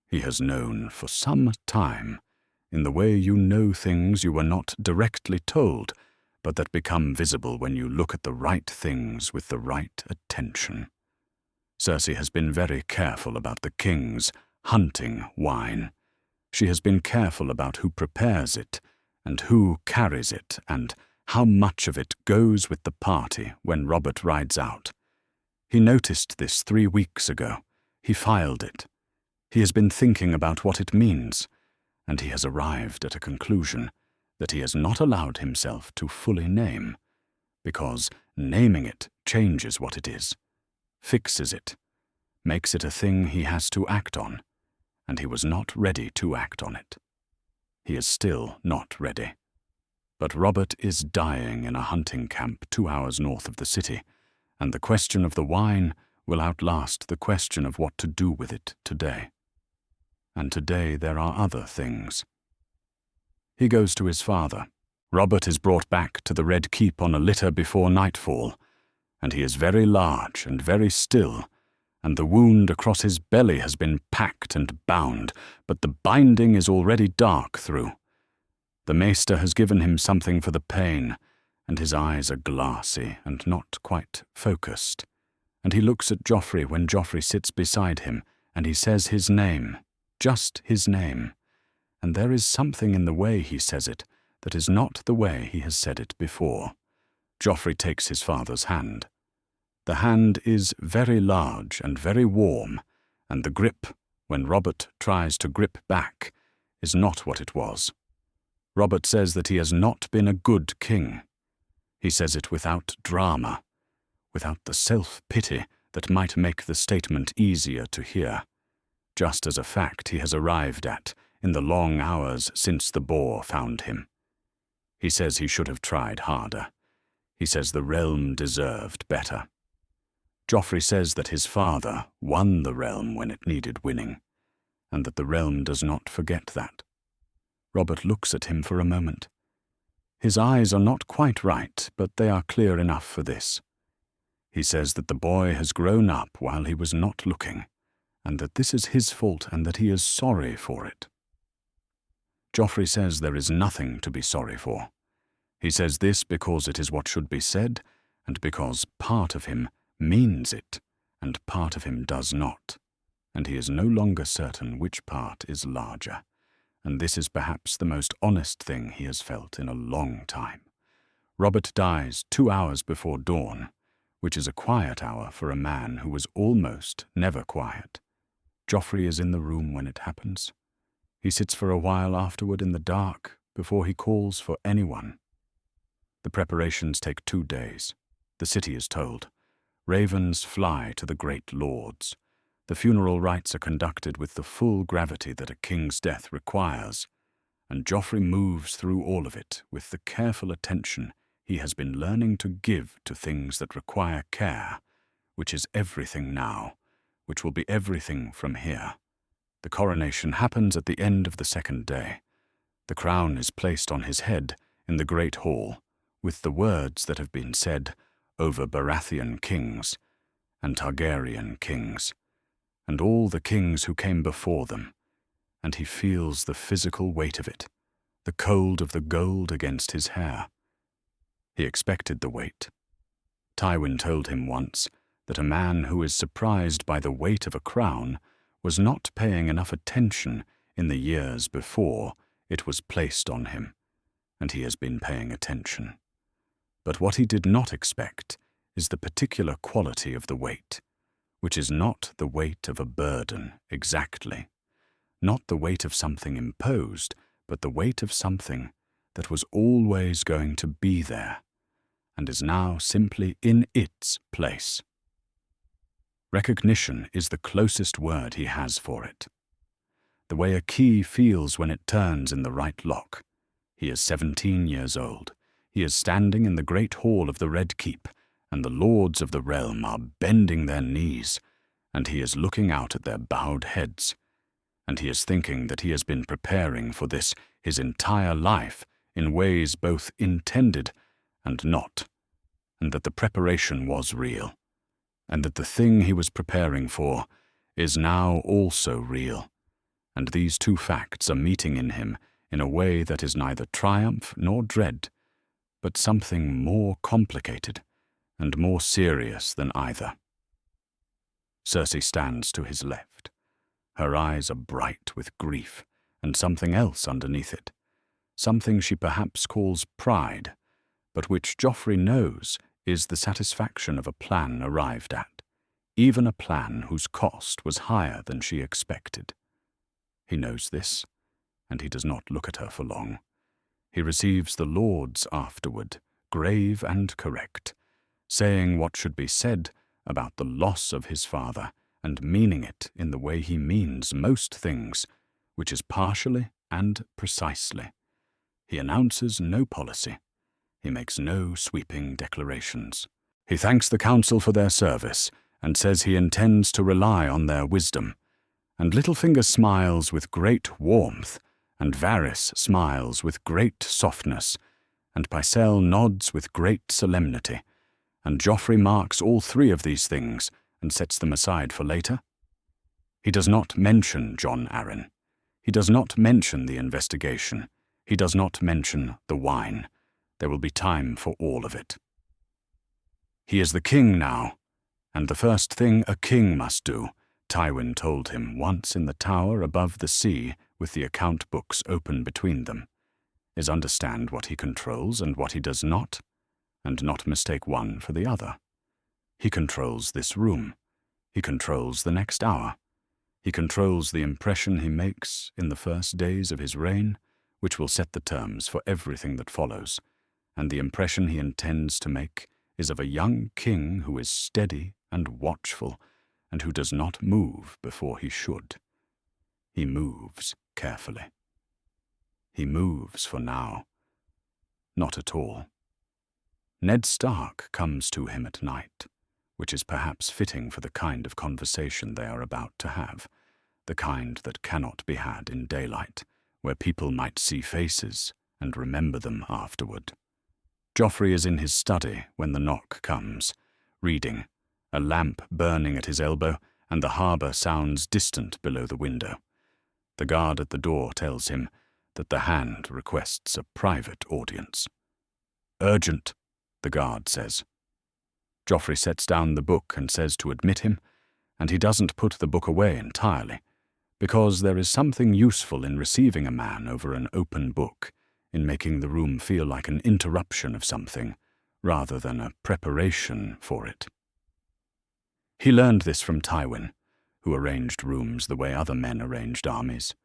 He has known for some time, in the way you know things you were not directly told, but that become visible when you look at the right things with the right attention. Cersei has been very careful about the king's hunting wine. She has been careful about who prepares it, and who carries it, and how much of it goes with the party when Robert rides out. He noticed this 3 weeks ago. He filed it. He has been thinking about what it means, and he has arrived at a conclusion that he has not allowed himself to fully name, because naming it changes what it is, fixes it, makes it a thing he has to act on, and he was not ready to act on it. He is still not ready. But Robert is dying in a hunting camp 2 hours north of the city, and the question of the wine will outlast the question of what to do with it today. And today there are other things. He goes to his father. Robert is brought back to the Red Keep on a litter before nightfall, and he is very large and very still, and the wound across his belly has been packed and bound, but the binding is already dark through. The maester has given him something for the pain, and his eyes are glassy and not quite focused, and he looks at Joffrey when Joffrey sits beside him, and he says his name, just his name, and there is something in the way he says it that is not the way he has said it before. Joffrey takes his father's hand. The hand is very large and very warm, and the grip, when Robert tries to grip back, is not what it was. Robert says that he has not been a good king. He says it without drama, without the self-pity that might make the statement easier to hear, just as a fact he has arrived at in the long hours since the boar found him. He says he should have tried harder. He says the realm deserved better. Joffrey says that his father won the realm when it needed winning, and that the realm does not forget that. Robert looks at him for a moment. His eyes are not quite right, but they are clear enough for this. He says that the boy has grown up while he was not looking, and that this is his fault and that he is sorry for it. Joffrey says there is nothing to be sorry for. He says this because it is what should be said, and because part of him means it, and part of him does not, and he is no longer certain which part is larger. and this is perhaps the most honest thing he has felt in a long time. Robert dies 2 hours before dawn, which is a quiet hour for a man who was almost never quiet. Joffrey is in the room when it happens. He sits for a while afterward in the dark before he calls for anyone. The preparations take 2 days. The city is told. Ravens fly to the great lords. The funeral rites are conducted with the full gravity that a king's death requires, and Joffrey moves through all of it with the careful attention he has been learning to give to things that require care, which is everything now, which will be everything from here. The coronation happens at the end of the 2nd day. The crown is placed on his head in the great hall, with the words that have been said over Baratheon kings and Targaryen kings, and all the kings who came before them, and he feels the physical weight of it, the cold of the gold against his hair. He expected the weight. Tywin told him once that a man who is surprised by the weight of a crown was not paying enough attention in the years before it was placed on him, and he has been paying attention. But what he did not expect is the particular quality of the weight, which is not the weight of a burden exactly, not the weight of something imposed, but the weight of something that was always going to be there, and is now simply in its place. Recognition is the closest word he has for it. The way a key feels when it turns in the right lock. He is 17 years old. He is standing in the great hall of the Red Keep, and the lords of the realm are bending their knees, and he is looking out at their bowed heads, and he is thinking that he has been preparing for this his entire life in ways both intended and not, and that the preparation was real, and that the thing he was preparing for is now also real, and these 2 facts are meeting in him in a way that is neither triumph nor dread, but something more complicated and more serious than either. Cersei stands to his left. Her eyes are bright with grief and something else underneath it, something she perhaps calls pride, but which Joffrey knows is the satisfaction of a plan arrived at, even a plan whose cost was higher than she expected. He knows this, and he does not look at her for long. He receives the lords afterward, grave and correct, saying what should be said about the loss of his father and meaning it in the way he means most things, which is partially and precisely. He announces no policy. He makes no sweeping declarations. He thanks the council for their service and says he intends to rely on their wisdom. And Littlefinger smiles with great warmth, and Varys smiles with great softness, and Pycelle nods with great solemnity, and Joffrey marks all 3 of these things and sets them aside for later. He does not mention Jon Arryn. He does not mention the investigation. He does not mention the wine. There will be time for all of it. He is the king now, and the first thing a king must do, Tywin told him once in the tower above the sea with the account books open between them, is understand what he controls and what he does not, and not mistake one for the other. He controls this room. He controls the next hour. He controls the impression he makes in the first days of his reign, which will set the terms for everything that follows, and the impression he intends to make is of a young king who is steady and watchful, and who does not move before he should. He moves carefully. He moves for now. Not at all. Ned Stark comes to him at night, which is perhaps fitting for the kind of conversation they are about to have, the kind that cannot be had in daylight, where people might see faces and remember them afterward. Joffrey is in his study when the knock comes, reading, a lamp burning at his elbow, and the harbour sounds distant below the window. The guard at the door tells him that the Hand requests a private audience. "Urgent," the guard says. Joffrey sets down the book and says to admit him, and he doesn't put the book away entirely, because there is something useful in receiving a man over an open book, in making the room feel like an interruption of something, rather than a preparation for it. He learned this from Tywin, who arranged rooms the way other men arranged armies.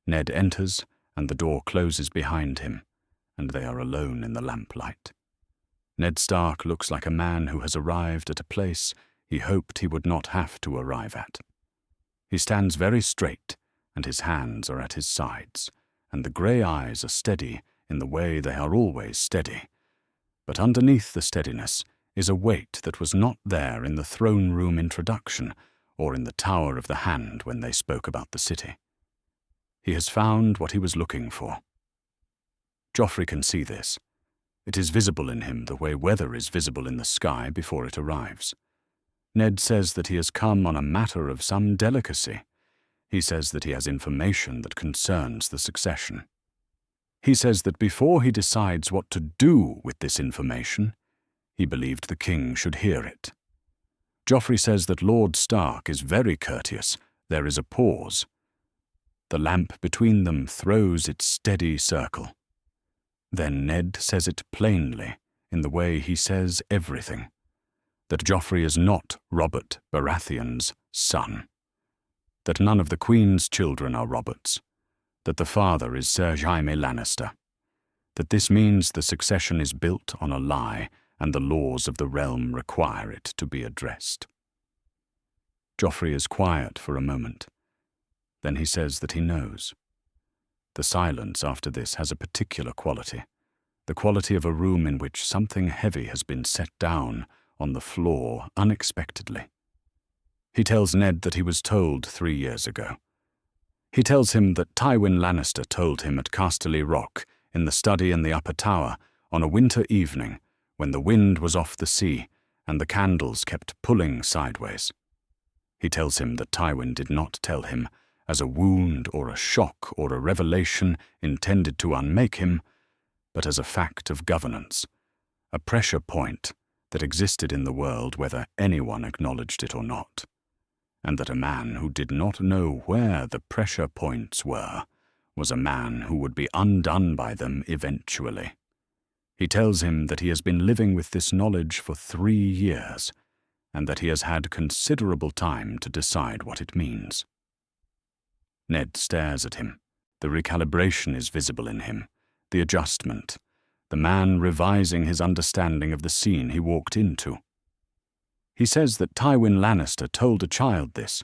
Ned enters, and the door closes behind him, and they are alone in the lamplight. Ned Stark looks like a man who has arrived at a place he hoped he would not have to arrive at. He stands very straight, and his hands are at his sides, and the grey eyes are steady in the way they are always steady. But underneath the steadiness is a weight that was not there in the throne room introduction or in the Tower of the Hand when they spoke about the city. He has found what he was looking for. Joffrey can see this. It is visible in him the way weather is visible in the sky before it arrives. Ned says that he has come on a matter of some delicacy. He says that he has information that concerns the succession. He says that before he decides what to do with this information, he believed the king should hear it. Joffrey says that Lord Stark is very courteous. There is a pause. The lamp between them throws its steady circle. Then Ned says it plainly, in the way he says everything, that Joffrey is not Robert Baratheon's son, that none of the Queen's children are Robert's, that the father is Sir Jaime Lannister, that this means the succession is built on a lie and the laws of the realm require it to be addressed. Joffrey is quiet for a moment. Then he says that he knows. The silence after this has a particular quality, the quality of a room in which something heavy has been set down on the floor unexpectedly. He tells Ned that he was told 3 years ago. He tells him that Tywin Lannister told him at Casterly Rock, in the study in the upper tower, on a winter evening, when the wind was off the sea and the candles kept pulling sideways. He tells him that Tywin did not tell him as a wound or a shock or a revelation intended to unmake him, but as a fact of governance, a pressure point that existed in the world whether anyone acknowledged it or not, and that a man who did not know where the pressure points were was a man who would be undone by them eventually. He tells him that he has been living with this knowledge for 3 years, and that he has had considerable time to decide what it means. Ned stares at him. The recalibration is visible in him, the adjustment, the man revising his understanding of the scene he walked into. He says that Tywin Lannister told a child this.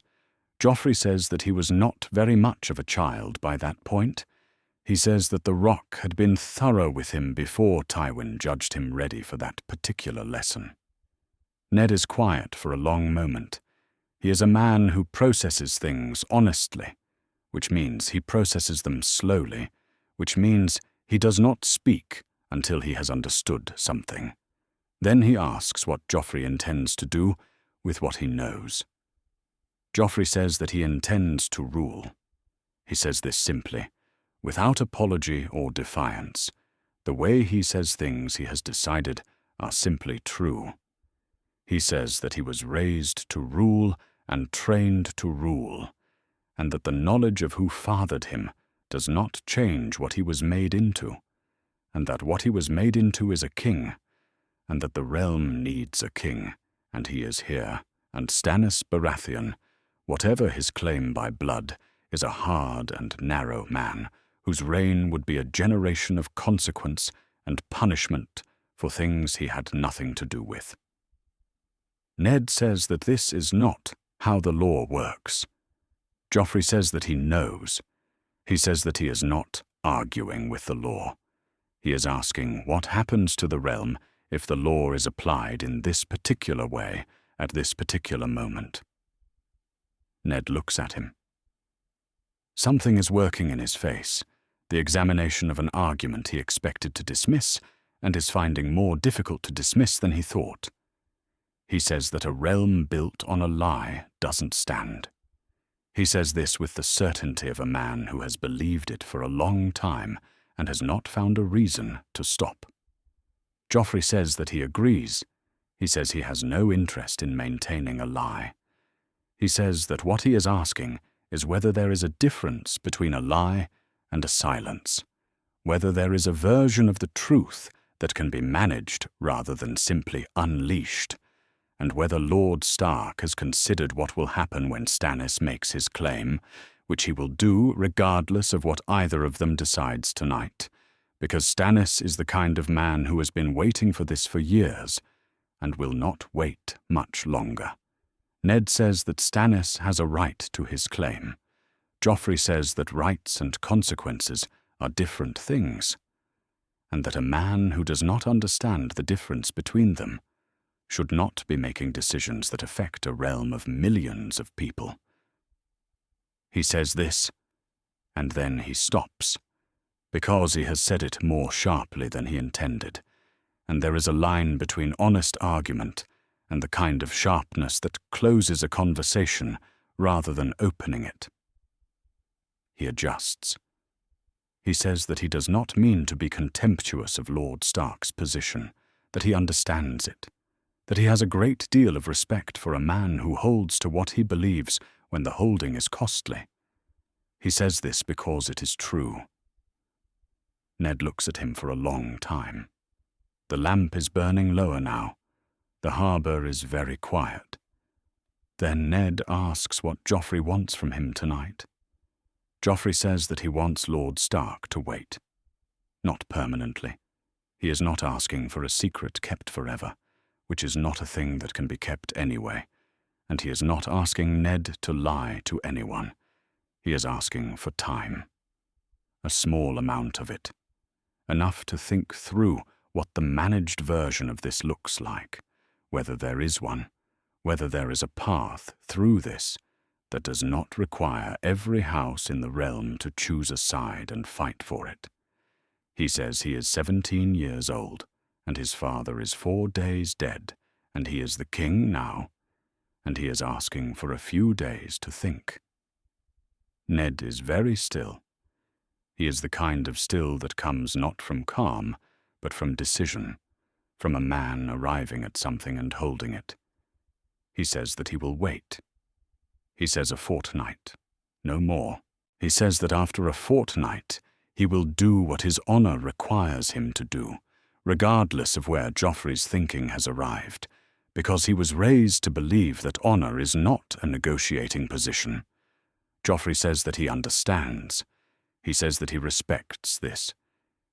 Joffrey says that he was not very much of a child by that point. He says that the Rock had been thorough with him before Tywin judged him ready for that particular lesson. Ned is quiet for a long moment. He is a man who processes things honestly, which means he processes them slowly, which means he does not speak until he has understood something. Then he asks what Joffrey intends to do with what he knows. Joffrey says that he intends to rule. He says this simply, without apology or defiance. The way he says things he has decided are simply true. He says that he was raised to rule and trained to rule, and that the knowledge of who fathered him does not change what he was made into, and that what he was made into is a king, and that the realm needs a king, and he is here, and Stannis Baratheon, whatever his claim by blood, is a hard and narrow man, whose reign would be a generation of consequence and punishment for things he had nothing to do with. Ned says that this is not how the law works. Joffrey says that he knows. He says that he is not arguing with the law. He is asking what happens to the realm if the law is applied in this particular way at this particular moment. Ned looks at him. Something is working in his face, the examination of an argument he expected to dismiss and is finding more difficult to dismiss than he thought. He says that a realm built on a lie doesn't stand. He says this with the certainty of a man who has believed it for a long time and has not found a reason to stop. Joffrey says that he agrees. He says he has no interest in maintaining a lie. He says that what he is asking is whether there is a difference between a lie and a silence, whether there is a version of the truth that can be managed rather than simply unleashed, and whether Lord Stark has considered what will happen when Stannis makes his claim, which he will do regardless of what either of them decides tonight, because Stannis is the kind of man who has been waiting for this for years and will not wait much longer. Ned says that Stannis has a right to his claim. Joffrey says that rights and consequences are different things, and that a man who does not understand the difference between them should not be making decisions that affect a realm of millions of people. He says this, and then he stops, because he has said it more sharply than he intended, and there is a line between honest argument and the kind of sharpness that closes a conversation rather than opening it. He adjusts. He says that he does not mean to be contemptuous of Lord Stark's position, that he understands it, that he has a great deal of respect for a man who holds to what he believes when the holding is costly. He says this because it is true. Ned looks at him for a long time. The lamp is burning lower now. The harbour is very quiet. Then Ned asks what Joffrey wants from him tonight. Joffrey says that he wants Lord Stark to wait. Not permanently. He is not asking for a secret kept forever, which is not a thing that can be kept anyway, and he is not asking Ned to lie to anyone. He is asking for time. A small amount of it. Enough to think through what the managed version of this looks like, whether there is one, whether there is a path through this that does not require every house in the realm to choose a side and fight for it. He says he is 17 years old, and his father is 4 days dead, and he is the king now, and he is asking for a few days to think. Ned is very still. He is the kind of still that comes not from calm, but from decision, from a man arriving at something and holding it. He says that he will wait. He says a fortnight, no more. He says that after a fortnight, he will do what his honor requires him to do, regardless of where Joffrey's thinking has arrived, because he was raised to believe that honor is not a negotiating position. Joffrey says that he understands. He says that he respects this.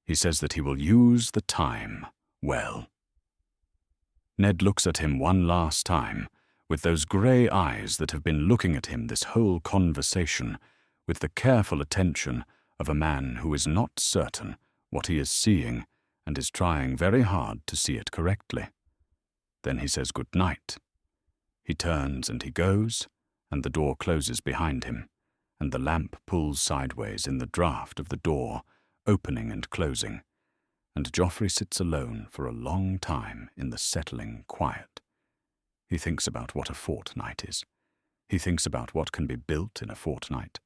He says that he will use the time well. Ned looks at him one last time, with those grey eyes that have been looking at him this whole conversation, with the careful attention of a man who is not certain what he is seeing and is trying very hard to see it correctly. Then he says good night. He turns and he goes, and the door closes behind him, and the lamp pulls sideways in the draught of the door, opening and closing, and Joffrey sits alone for a long time in the settling quiet. He thinks about what a fortnight is. He thinks about what can be built in a fortnight,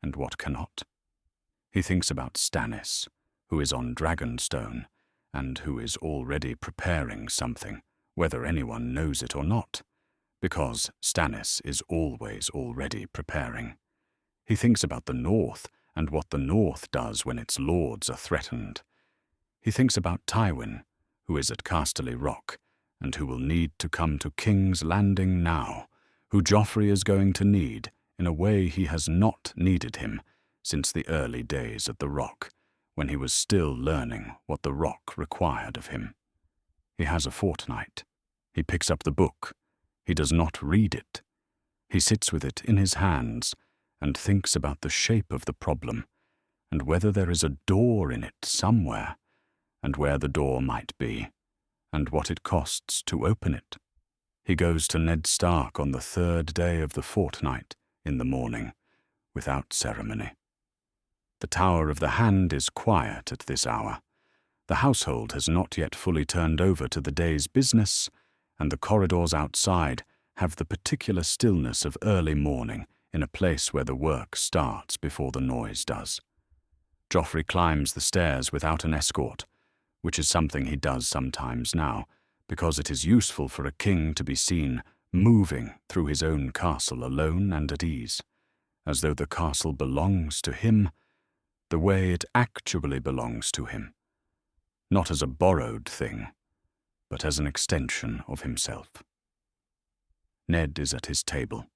and what cannot. He thinks about Stannis, who is on Dragonstone, and who is already preparing something, whether anyone knows it or not, because Stannis is always already preparing. He thinks about the North, and what the North does when its lords are threatened. He thinks about Tywin, who is at Casterly Rock, and who will need to come to King's Landing now, who Joffrey is going to need in a way he has not needed him since the early days at the Rock, when he was still learning what the Rock required of him. He has a fortnight. He picks up the book. He does not read it. He sits with it in his hands and thinks about the shape of the problem, and whether there is a door in it somewhere, and where the door might be, and what it costs to open it. He goes to Ned Stark on the 3rd day of the fortnight in the morning, without ceremony. The Tower of the Hand is quiet at this hour. The household has not yet fully turned over to the day's business, and the corridors outside have the particular stillness of early morning in a place where the work starts before the noise does. Joffrey climbs the stairs without an escort, which is something he does sometimes now, because it is useful for a king to be seen moving through his own castle alone and at ease. as though the castle belongs to him, the way it actually belongs to him, not as a borrowed thing, but as an extension of himself. Ned is at his table.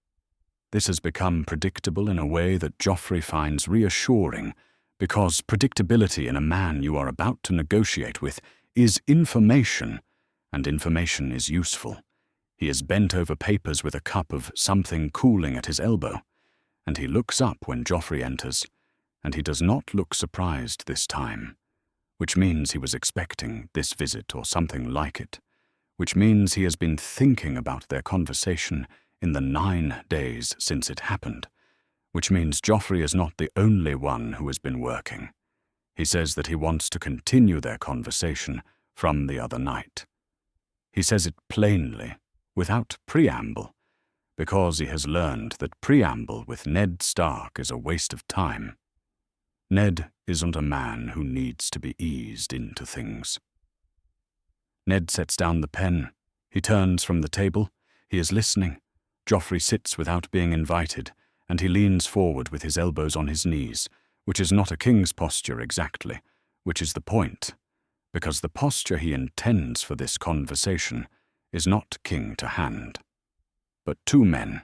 This has become predictable in a way that Joffrey finds reassuring, because predictability in a man you are about to negotiate with is information, and information is useful. He is bent over papers with a cup of something cooling at his elbow, and he looks up when Joffrey enters, and he does not look surprised this time, which means he was expecting this visit or something like it, which means he has been thinking about their conversation in the 9 days since it happened, which means Joffrey is not the only one who has been working. He says that he wants to continue their conversation from the other night. He says it plainly, without preamble, because he has learned that preamble with Ned Stark is a waste of time. Ned isn't a man who needs to be eased into things. Ned sets down the pen. He turns from the table. He is listening. Joffrey sits without being invited, and he leans forward with his elbows on his knees, which is not a king's posture exactly, which is the point, because the posture he intends for this conversation is not king to hand, but two men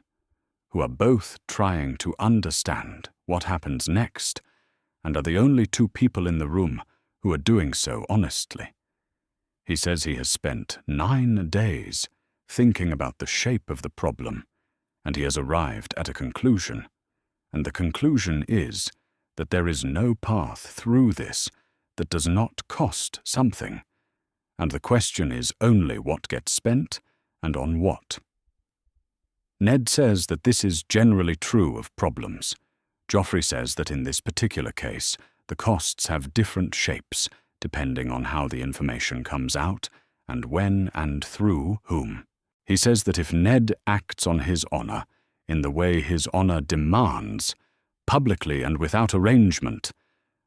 who are both trying to understand what happens next, and are the only two people in the room who are doing so honestly. He says he has spent 9 days thinking about the shape of the problem, and he has arrived at a conclusion, and the conclusion is that there is no path through this that does not cost something, and the question is only what gets spent and on what. Ned says that this is generally true of problems. Joffrey says that in this particular case, the costs have different shapes depending on how the information comes out and when and through whom. He says that if Ned acts on his honor in the way his honor demands, publicly and without arrangement,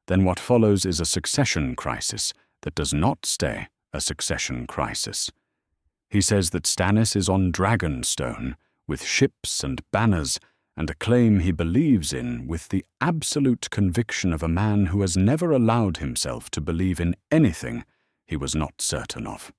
then what follows is a succession crisis that does not stay a succession crisis. He says that Stannis is on Dragonstone with ships and banners and a claim he believes in with the absolute conviction of a man who has never allowed himself to believe in anything he was not certain of.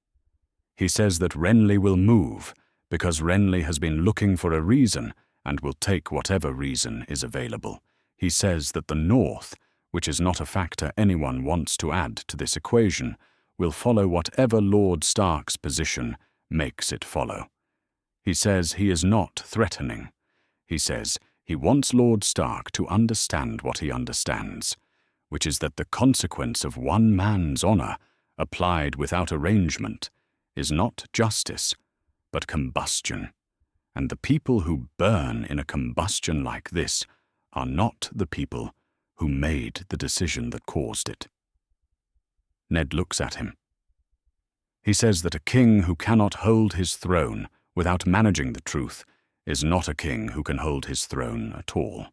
He says that Renly will move because Renly has been looking for a reason and will take whatever reason is available. He says that the North, which is not a factor anyone wants to add to this equation, will follow whatever Lord Stark's position makes it follow. He says he is not threatening. He says he wants Lord Stark to understand what he understands, which is that the consequence of one man's honor, applied without arrangement, is not justice, but combustion, and the people who burn in a combustion like this are not the people who made the decision that caused it. Ned looks at him. He says that a king who cannot hold his throne without managing the truth is not a king who can hold his throne at all.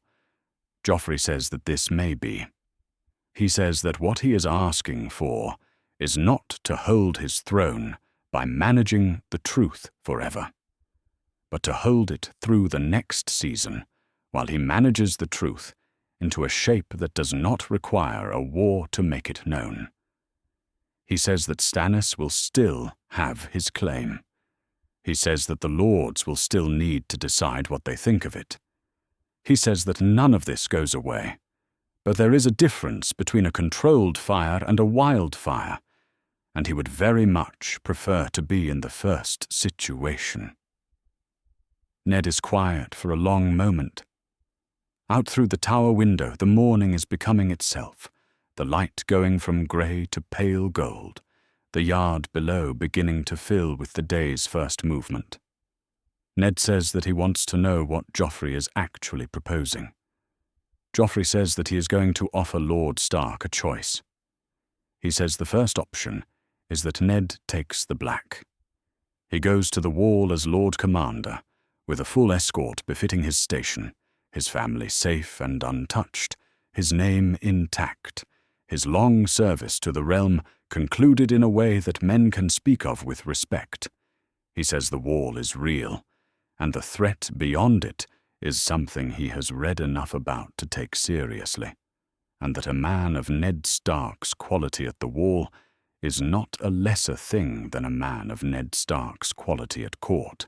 Joffrey says that this may be. He says that what he is asking for is not to hold his throne by managing the truth forever, but to hold it through the next season while he manages the truth into a shape that does not require a war to make it known. He says that Stannis will still have his claim. He says that the lords will still need to decide what they think of it. He says that none of this goes away, but there is a difference between a controlled fire and a wildfire, and he would very much prefer to be in the first situation. Ned is quiet for a long moment. Out through the tower window, the morning is becoming itself, the light going from grey to pale gold, the yard below beginning to fill with the day's first movement. Ned says that he wants to know what Joffrey is actually proposing. Joffrey says that he is going to offer Lord Stark a choice. He says the first option is that Ned takes the black. He goes to the wall as Lord Commander, with a full escort befitting his station, his family safe and untouched, his name intact, his long service to the realm concluded in a way that men can speak of with respect. He says the wall is real, and the threat beyond it is something he has read enough about to take seriously, and that a man of Ned Stark's quality at the Wall is not a lesser thing than a man of Ned Stark's quality at court.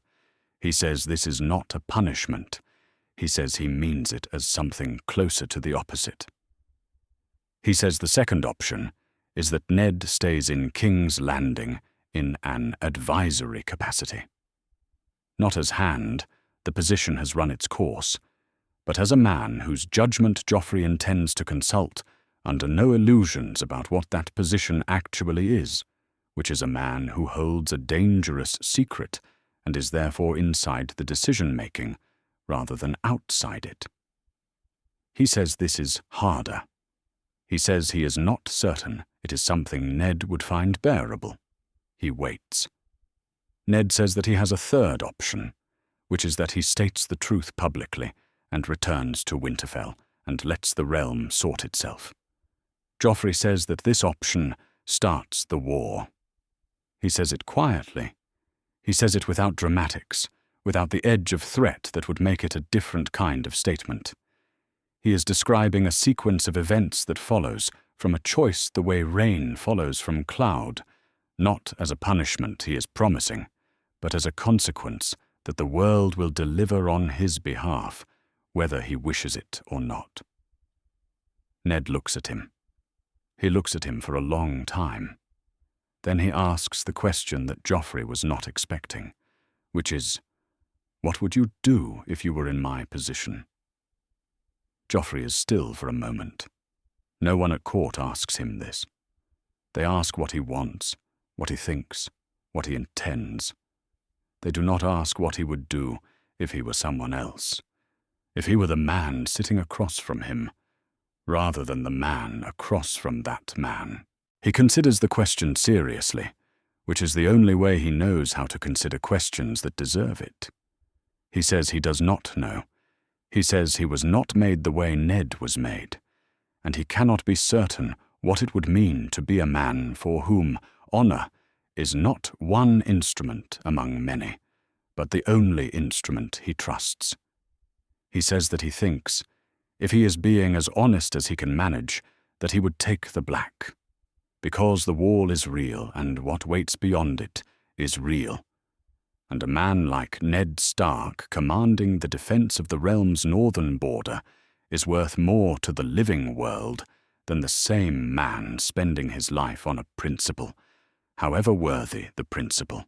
He says this is not a punishment. He says he means it as something closer to the opposite. He says the second option is that Ned stays in King's Landing in an advisory capacity. Not as Hand, the position has run its course, but as a man whose judgment Joffrey intends to consult under no illusions about what that position actually is, which is a man who holds a dangerous secret and is therefore inside the decision-making rather than outside it. He says this is harder. He says he is not certain it is something Ned would find bearable. He waits. Ned says that he has a third option, which is that he states the truth publicly and returns to Winterfell and lets the realm sort itself. Joffrey says that this option starts the war. He says it quietly. He says it without dramatics, without the edge of threat that would make it a different kind of statement. He is describing a sequence of events that follows from a choice the way rain follows from cloud, not as a punishment he is promising, but as a consequence that the world will deliver on his behalf, whether he wishes it or not. Ned looks at him. He looks at him for a long time. Then he asks the question that Joffrey was not expecting, which is, "What would you do if you were in my position?" Joffrey is still for a moment. No one at court asks him this. They ask what he wants, what he thinks, what he intends. They do not ask what he would do if he were someone else, if he were the man sitting across from him, rather than the man across from that man. He considers the question seriously, which is the only way he knows how to consider questions that deserve it. He says he does not know. He says he was not made the way Ned was made, and he cannot be certain what it would mean to be a man for whom honor is not one instrument among many, but the only instrument he trusts. He says that he thinks, if he is being as honest as he can manage, that he would take the black, because the Wall is real and what waits beyond it is real. And a man like Ned Stark commanding the defense of the realm's northern border is worth more to the living world than the same man spending his life on a principle, however worthy the principle.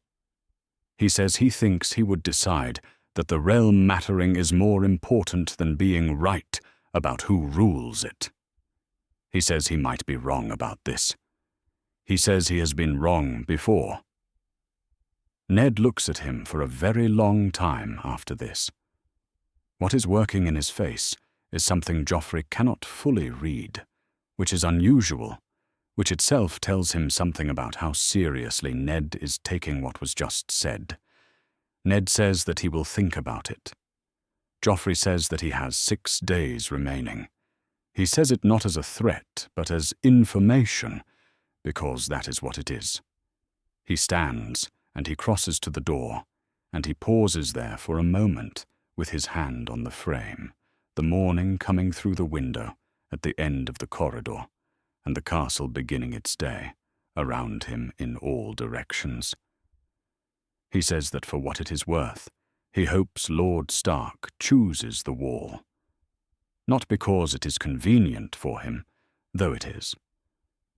He says he thinks he would decide that the realm mattering is more important than being right about who rules it. He says he might be wrong about this. He says he has been wrong before. Ned looks at him for a very long time after this. What is working in his face is something Joffrey cannot fully read, which is unusual, which itself tells him something about how seriously Ned is taking what was just said. Ned says that he will think about it. Joffrey says that he has 6 days remaining. He says it not as a threat, but as information, because that is what it is. He stands, and he crosses to the door, and he pauses there for a moment with his hand on the frame, the morning coming through the window at the end of the corridor, and the castle beginning its day, around him in all directions. He says that for what it is worth, he hopes Lord Stark chooses the Wall. Not because it is convenient for him, though it is,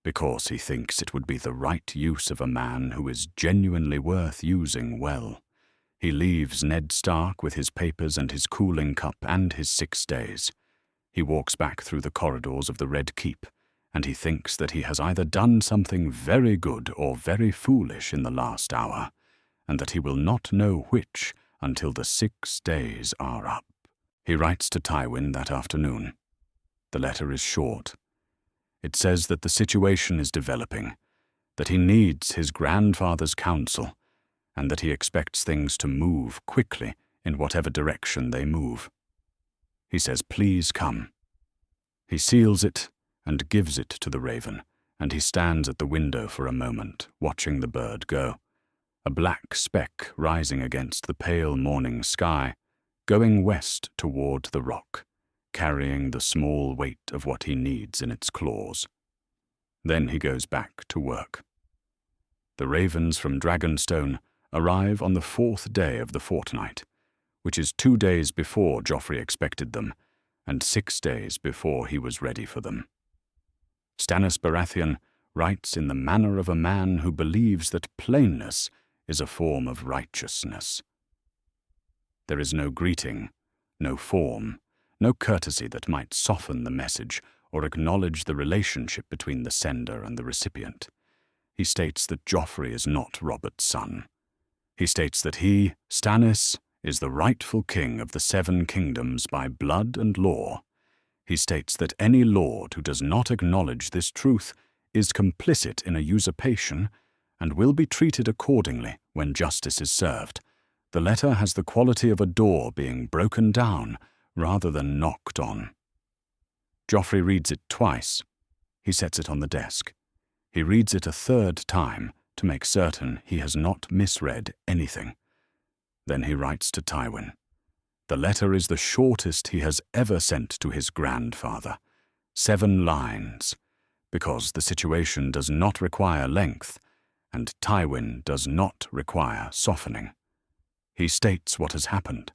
because he thinks it would be the right use of a man who is genuinely worth using well. He leaves Ned Stark with his papers and his cooling cup and his 6 days. He walks back through the corridors of the Red Keep, and he thinks that he has either done something very good or very foolish in the last hour, and that he will not know which until the 6 days are up. He writes to Tywin that afternoon. The letter is short. It says that the situation is developing, that he needs his grandfather's counsel, and that he expects things to move quickly in whatever direction they move. He says, "Please come." He seals it and gives it to the raven, and he stands at the window for a moment, watching the bird go, a black speck rising against the pale morning sky, going west toward the rock, carrying the small weight of what he needs in its claws. Then he goes back to work. The ravens from Dragonstone arrive on the 4th day of the fortnight, which is 2 days before Joffrey expected them, and 6 days before he was ready for them. Stannis Baratheon writes in the manner of a man who believes that plainness is a form of righteousness. There is no greeting, no form, no courtesy that might soften the message or acknowledge the relationship between the sender and the recipient. He states that Joffrey is not Robert's son. He states that he, Stannis, is the rightful king of the 7 kingdoms by blood and law. He states that any lord who does not acknowledge this truth is complicit in a usurpation and will be treated accordingly when justice is served. The letter has the quality of a door being broken down rather than knocked on. Joffrey reads it twice. He sets it on the desk. He reads it a 3rd time to make certain he has not misread anything. Then he writes to Tywin. The letter is the shortest he has ever sent to his grandfather, 7 lines, because the situation does not require length, and Tywin does not require softening. He states what has happened.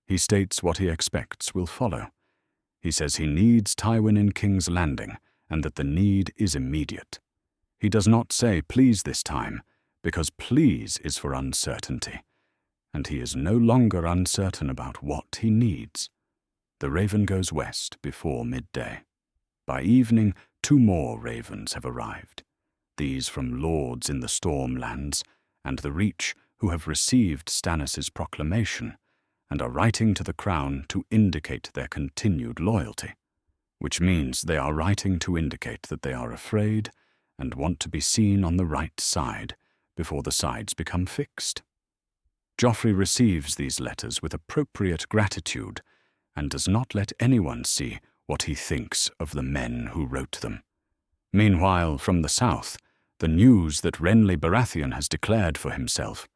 He states what he expects will follow. He says he needs Tywin in King's Landing, and that the need is immediate. He does not say please this time, because please is for uncertainty, and he is no longer uncertain about what he needs. The raven goes west before midday. By evening, 2 more ravens have arrived, these from lords in the Stormlands and the Reach who have received Stannis's proclamation and are writing to the crown to indicate their continued loyalty, which means they are writing to indicate that they are afraid and want to be seen on the right side before the sides become fixed. Joffrey receives these letters with appropriate gratitude and does not let anyone see what he thinks of the men who wrote them. Meanwhile, from the south, the news that Renly Baratheon has declared for himself.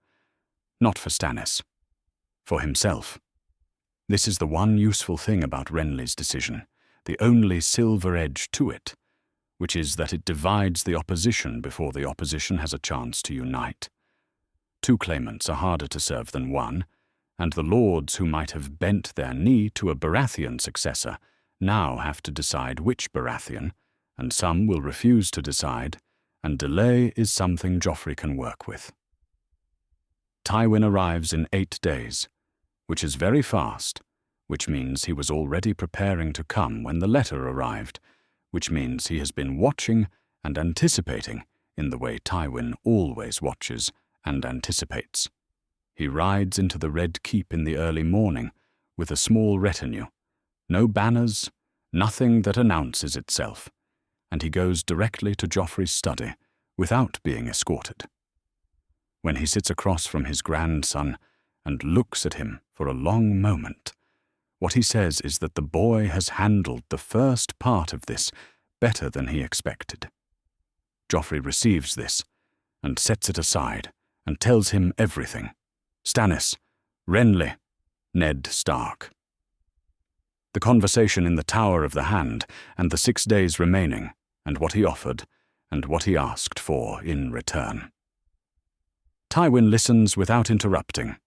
Not for Stannis. For himself. This is the one useful thing about Renly's decision, the only silver edge to it, which is that it divides the opposition before the opposition has a chance to unite. 2 claimants are harder to serve than 1, and the lords who might have bent their knee to a Baratheon successor now have to decide which Baratheon, and some will refuse to decide, and delay is something Joffrey can work with. Tywin arrives in 8 days, which is very fast, which means he was already preparing to come when the letter arrived, which means he has been watching and anticipating in the way Tywin always watches and anticipates. He rides into the Red Keep in the early morning with a small retinue, no banners, nothing that announces itself, and he goes directly to Joffrey's study without being escorted. When he sits across from his grandson and looks at him for a long moment, what he says is that the boy has handled the first part of this better than he expected. Joffrey receives this and sets it aside and tells him everything. Stannis, Renly, Ned Stark. The conversation in the Tower of the Hand and the 6 days remaining, and what he offered, and what he asked for in return. Tywin listens without interrupting,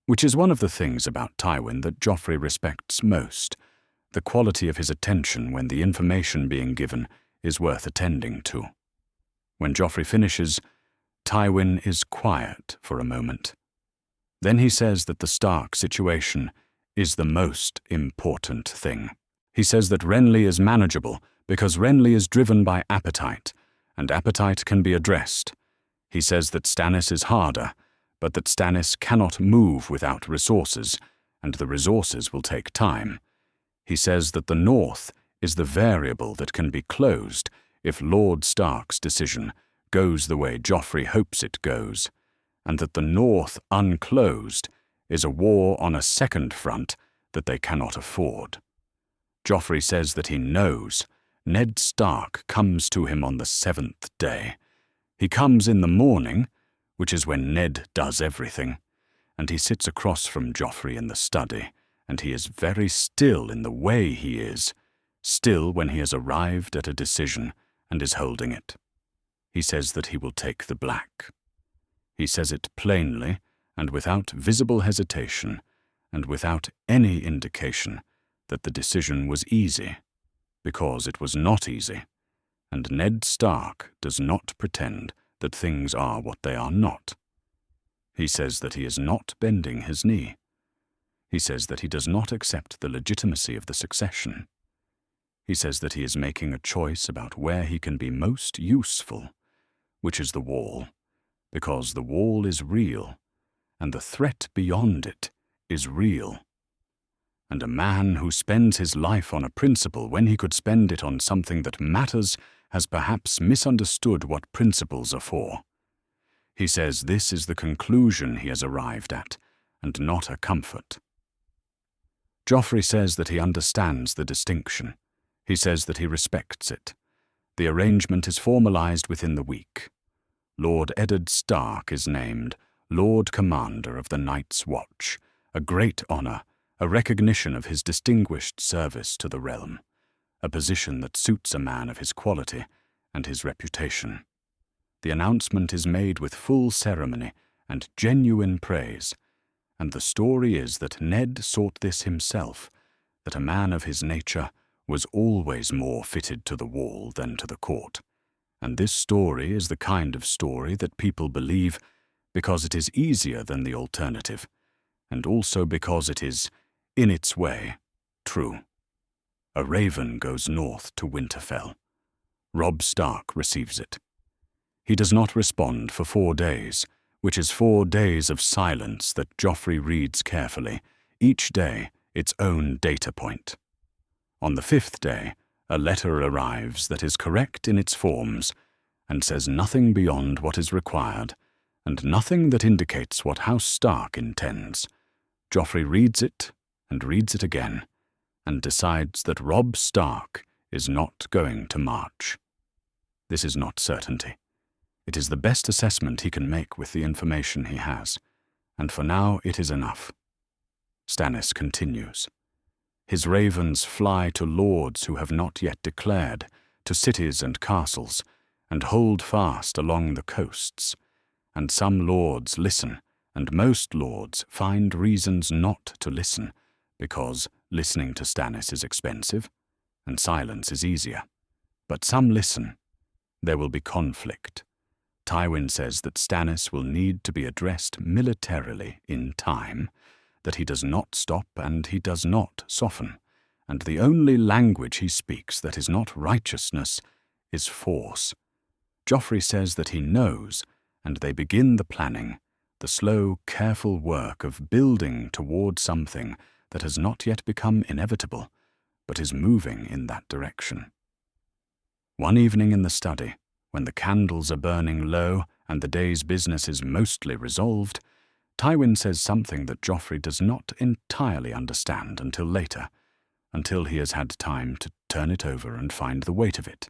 which is one of the things about Tywin that Joffrey respects most, the quality of his attention when the information being given is worth attending to. When Joffrey finishes, Tywin is quiet for a moment. Then he says that the Stark situation is the most important thing. He says that Renly is manageable because Renly is driven by appetite, and appetite can be addressed. He says that Stannis is harder, but that Stannis cannot move without resources, and the resources will take time. He says that the North is the variable that can be closed if Lord Stark's decision goes the way Joffrey hopes it goes, and that the North unclosed is a war on a second front that they cannot afford. Joffrey says that he knows Ned Stark comes to him on the 7th day. He comes in the morning, which is when Ned does everything, and he sits across from Joffrey in the study and he is very still in the way he is, still when he has arrived at a decision and is holding it. He says that he will take the black. He says it plainly and without visible hesitation, and without any indication that the decision was easy, because it was not easy, and Ned Stark does not pretend that things are what they are not. He says that he is not bending his knee. He says that he does not accept the legitimacy of the succession. He says that he is making a choice about where he can be most useful, which is the wall, because the wall is real, and the threat beyond it is real. And a man who spends his life on a principle when he could spend it on something that matters has perhaps misunderstood what principles are for. He says this is the conclusion he has arrived at, and not a comfort. Joffrey says that he understands the distinction. He says that he respects it. The arrangement is formalized within the week. Lord Eddard Stark is named Lord Commander of the Night's Watch, a great honor, a recognition of his distinguished service to the realm, a position that suits a man of his quality and his reputation. The announcement is made with full ceremony and genuine praise, and the story is that Ned sought this himself, that a man of his nature was always more fitted to the wall than to the court. And this story is the kind of story that people believe because it is easier than the alternative, and also because it is, in its way, true. A raven goes north to Winterfell. Robb Stark receives it. He does not respond for 4 days, which is 4 days of silence that Joffrey reads carefully, each day its own data point. On the 5th day, a letter arrives that is correct in its forms and says nothing beyond what is required, and nothing that indicates what House Stark intends. Joffrey reads it and reads it again, and decides that Robb Stark is not going to march. This is not certainty. It is the best assessment he can make with the information he has, and for now it is enough. Stannis continues. His ravens fly to lords who have not yet declared, to cities and castles, and hold fast along the coasts. And some lords listen, and most lords find reasons not to listen, because listening to Stannis is expensive, and silence is easier. But some listen. There will be conflict. Tywin says that Stannis will need to be addressed militarily in time, that he does not stop and he does not soften, and the only language he speaks that is not righteousness is force. Joffrey says that he knows, and they begin the planning, the slow, careful work of building toward something that has not yet become inevitable, but is moving in that direction. One evening in the study, when the candles are burning low and the day's business is mostly resolved, Tywin says something that Joffrey does not entirely understand until later, until he has had time to turn it over and find the weight of it.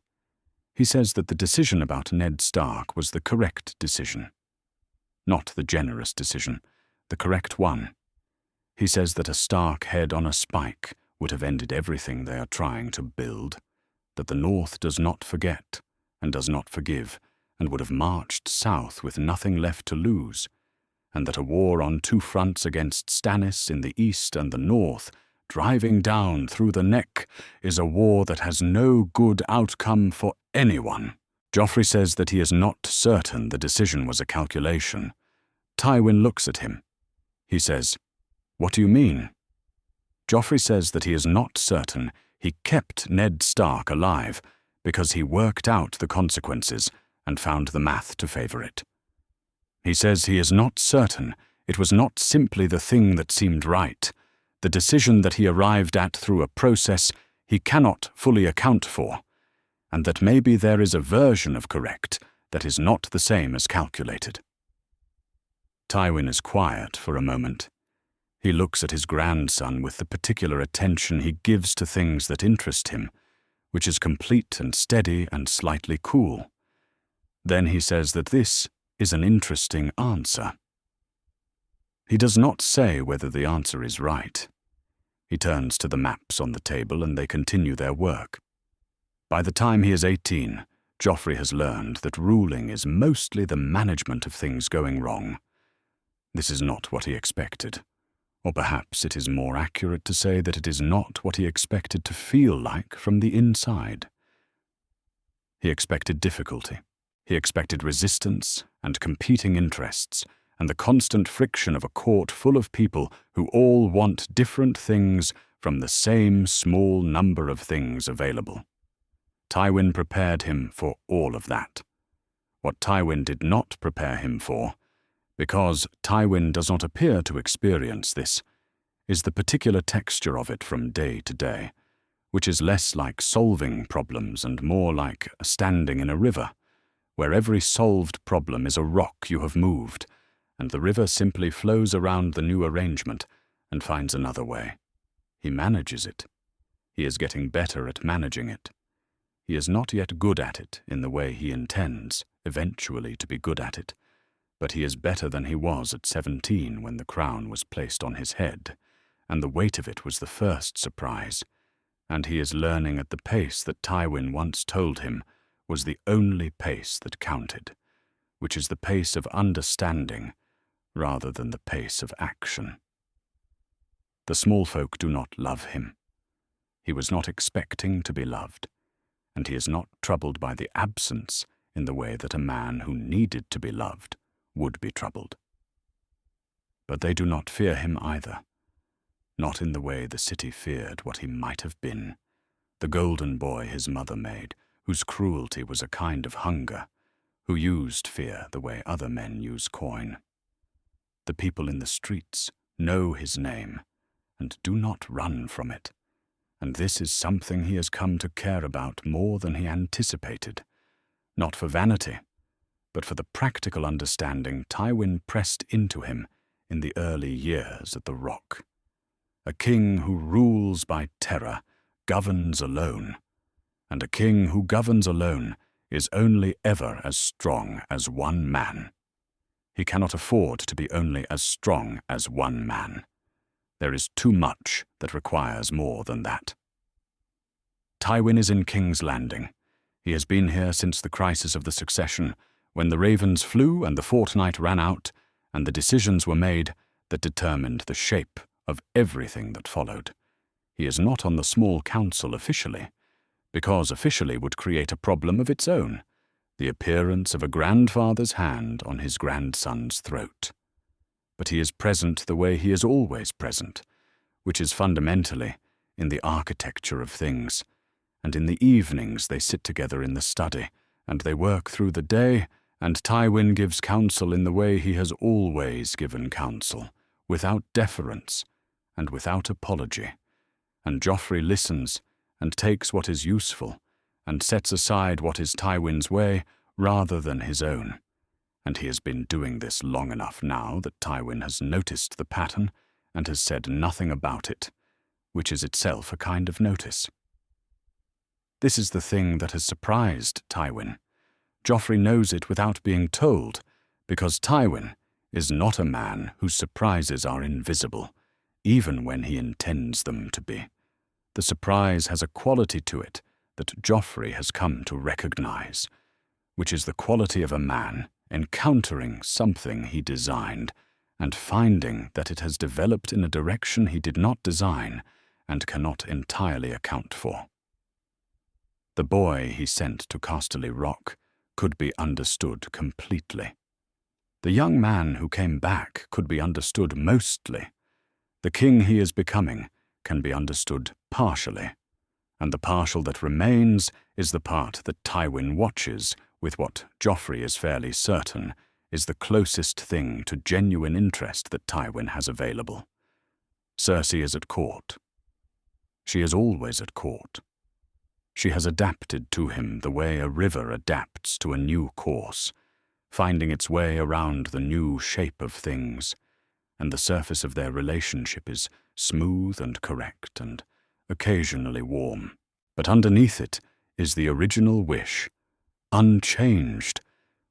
He says that the decision about Ned Stark was the correct decision. Not the generous decision, the correct one. He says that a Stark head on a spike would have ended everything they are trying to build, that the North does not forget and does not forgive, and would have marched south with nothing left to lose, and that a war on 2 fronts against Stannis in the east and the north, driving down through the neck, is a war that has no good outcome for anyone. Joffrey says that he is not certain the decision was a calculation. Tywin looks at him. He says, "What do you mean?" Joffrey says that he is not certain he kept Ned Stark alive because he worked out the consequences and found the math to favor it. He says he is not certain it was not simply the thing that seemed right, the decision that he arrived at through a process he cannot fully account for, and that maybe there is a version of correct that is not the same as calculated. Tywin is quiet for a moment. He looks at his grandson with the particular attention he gives to things that interest him, which is complete and steady and slightly cool. Then he says that this is an interesting answer. He does not say whether the answer is right. He turns to the maps on the table and they continue their work. By the time he is 18, Joffrey has learned that ruling is mostly the management of things going wrong. This is not what he expected. Or perhaps it is more accurate to say that it is not what he expected to feel like from the inside. He expected difficulty. He expected resistance and competing interests and the constant friction of a court full of people who all want different things from the same small number of things available. Tywin prepared him for all of that. What Tywin did not prepare him for, because Tywin does not appear to experience this, is the particular texture of it from day to day, which is less like solving problems and more like standing in a river, where every solved problem is a rock you have moved, and the river simply flows around the new arrangement and finds another way. He manages it. He is getting better at managing it. He is not yet good at it in the way he intends eventually to be good at it, but he is better than he was at 17 when the crown was placed on his head, and the weight of it was the first surprise, and he is learning at the pace that Tywin once told him was the only pace that counted, which is the pace of understanding rather than the pace of action. The small folk do not love him. He was not expecting to be loved, and he is not troubled by the absence in the way that a man who needed to be loved would be troubled. But they do not fear him either, not in the way the city feared what he might have been, the golden boy his mother made, whose cruelty was a kind of hunger, who used fear the way other men use coin. The people in the streets know his name and do not run from it, and this is something he has come to care about more than he anticipated, not for vanity, but for the practical understanding Tywin pressed into him in the early years at the Rock. A king who rules by terror governs alone, and a king who governs alone is only ever as strong as one man. He cannot afford to be only as strong as one man. There is too much that requires more than that. Tywin is in King's Landing. He has been here since the crisis of the succession, when the ravens flew and the fortnight ran out, and the decisions were made that determined the shape of everything that followed. He is not on the small council officially, because officially would create a problem of its own, the appearance of a grandfather's hand on his grandson's throat. But he is present the way he is always present, which is fundamentally in the architecture of things, and in the evenings they sit together in the study, and they work through the day, and Tywin gives counsel in the way he has always given counsel, without deference and without apology, and Joffrey listens and takes what is useful, and sets aside what is Tywin's way rather than his own. And he has been doing this long enough now that Tywin has noticed the pattern and has said nothing about it, which is itself a kind of notice. This is the thing that has surprised Tywin. Joffrey knows it without being told, because Tywin is not a man whose surprises are invisible, even when he intends them to be. The surprise has a quality to it that Joffrey has come to recognize, which is the quality of a man encountering something he designed and finding that it has developed in a direction he did not design and cannot entirely account for. The boy he sent to Casterly Rock could be understood completely. The young man who came back could be understood mostly. The king he is becoming can be understood partially, and the partial that remains is the part that Tywin watches with what Joffrey is fairly certain is the closest thing to genuine interest that Tywin has available. Cersei is at court. She is always at court. She has adapted to him the way a river adapts to a new course, finding its way around the new shape of things, and the surface of their relationship is smooth and correct and occasionally warm. But underneath it is the original wish, unchanged,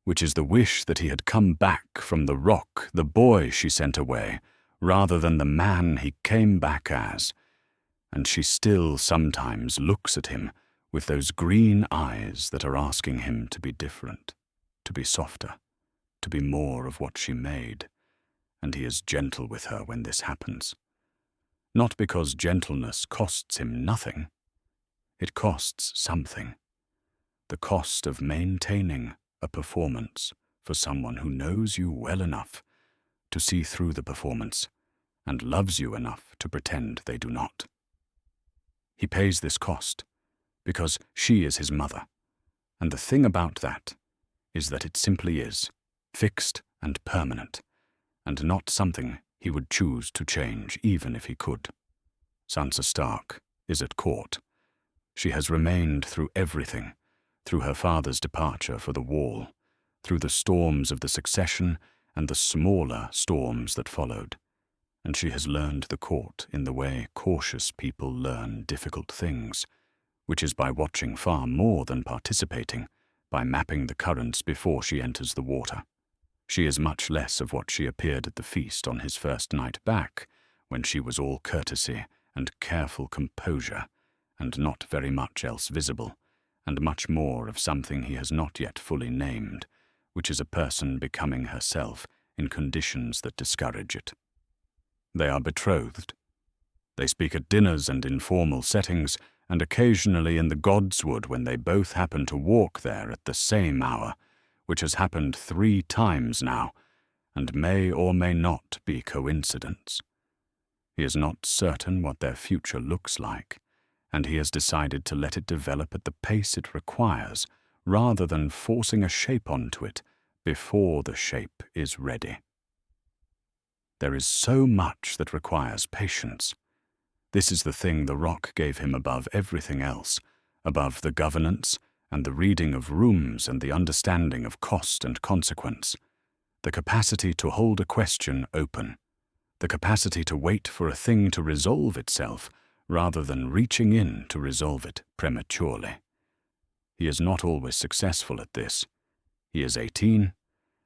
which is the wish that he had come back from the Rock, the boy she sent away, rather than the man he came back as, and she still sometimes looks at him with those green eyes that are asking him to be different, to be softer, to be more of what she made, and he is gentle with her when this happens. Not because gentleness costs him nothing. It costs something. The cost of maintaining a performance for someone who knows you well enough to see through the performance and loves you enough to pretend they do not. He pays this cost because she is his mother, and the thing about that is that it simply is, fixed and permanent, and not something he would choose to change even if he could. Sansa Stark is at court. She has remained through everything, through her father's departure for the Wall, through the storms of the succession and the smaller storms that followed, and she has learned the court in the way cautious people learn difficult things, which is by watching far more than participating, by mapping the currents before she enters the water. She is much less of what she appeared at the feast on his first night back, when she was all courtesy and careful composure, and not very much else visible, and much more of something he has not yet fully named, which is a person becoming herself in conditions that discourage it. They are betrothed. They speak at dinners and informal settings, and occasionally in the Godswood when they both happen to walk there at the same hour, which has happened 3 times now, and may or may not be coincidence. He is not certain what their future looks like, and he has decided to let it develop at the pace it requires, rather than forcing a shape onto it before the shape is ready. There is so much that requires patience. This is the thing the Rock gave him above everything else, above the governance and the reading of rooms and the understanding of cost and consequence, the capacity to hold a question open, the capacity to wait for a thing to resolve itself rather than reaching in to resolve it prematurely. He is not always successful at this. He is 18,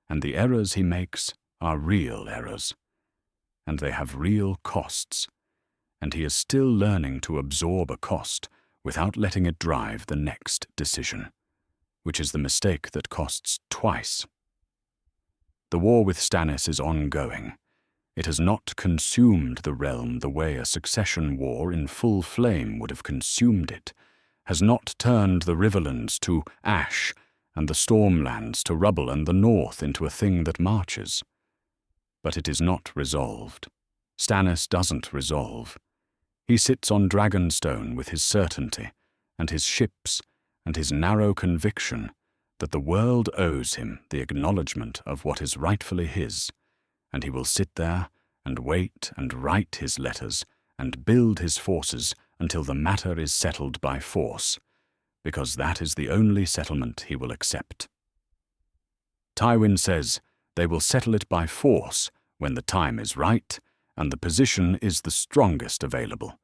and the errors he makes are real errors, and they have real costs, and he is still learning to absorb a cost without letting it drive the next decision, which is the mistake that costs twice. The war with Stannis is ongoing. It has not consumed the realm the way a succession war in full flame would have consumed it, has not turned the Riverlands to ash and the Stormlands to rubble and the North into a thing that marches. But it is not resolved. Stannis doesn't resolve. He sits on Dragonstone with his certainty, and his ships, and his narrow conviction that the world owes him the acknowledgement of what is rightfully his, and he will sit there and wait and write his letters and build his forces until the matter is settled by force, because that is the only settlement he will accept. Tywin says they will settle it by force when the time is right and the position is the strongest available.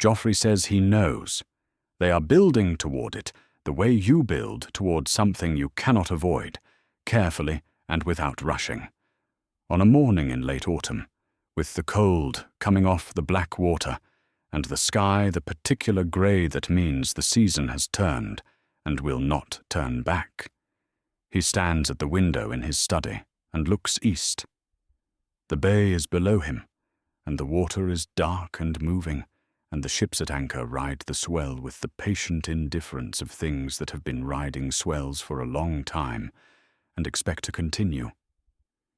Joffrey says he knows. They are building toward it the way you build toward something you cannot avoid, carefully and without rushing. On a morning in late autumn, with the cold coming off the black water, and the sky the particular grey that means the season has turned and will not turn back, he stands at the window in his study and looks east. The bay is below him, and the water is dark and moving, and the ships at anchor ride the swell with the patient indifference of things that have been riding swells for a long time and expect to continue.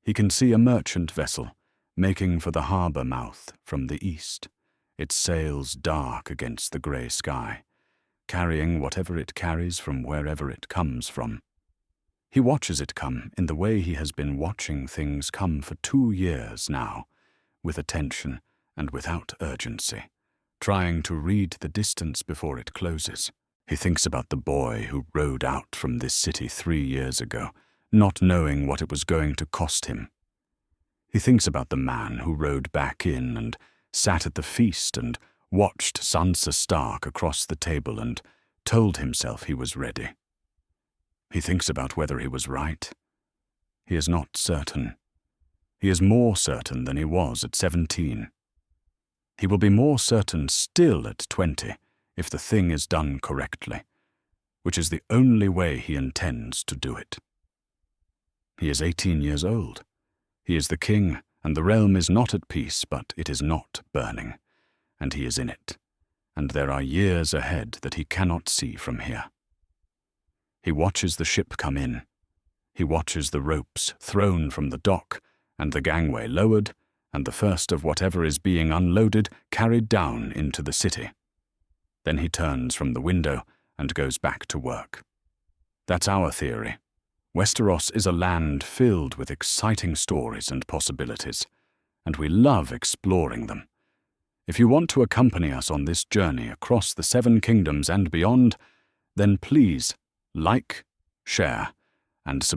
He can see a merchant vessel making for the harbour mouth from the east, its sails dark against the grey sky, carrying whatever it carries from wherever it comes from. He watches it come in the way he has been watching things come for 2 years now, with attention and without urgency, trying to read the distance before it closes. He thinks about the boy who rode out from this city 3 years ago, not knowing what it was going to cost him. He thinks about the man who rode back in and sat at the feast and watched Sansa Stark across the table and told himself he was ready. He thinks about whether he was right. He is not certain. He is more certain than he was at 17. He will be more certain still at 20 if the thing is done correctly, which is the only way he intends to do it. He is 18 years old. He is the king, and the realm is not at peace, but it is not burning, and he is in it, and there are years ahead that he cannot see from here. He watches the ship come in. He watches the ropes thrown from the dock, and the gangway lowered, and the first of whatever is being unloaded carried down into the city. Then he turns from the window and goes back to work. That's our theory. Westeros is a land filled with exciting stories and possibilities, and we love exploring them. If you want to accompany us on this journey across the 7 kingdoms and beyond, then please like, share, and subscribe.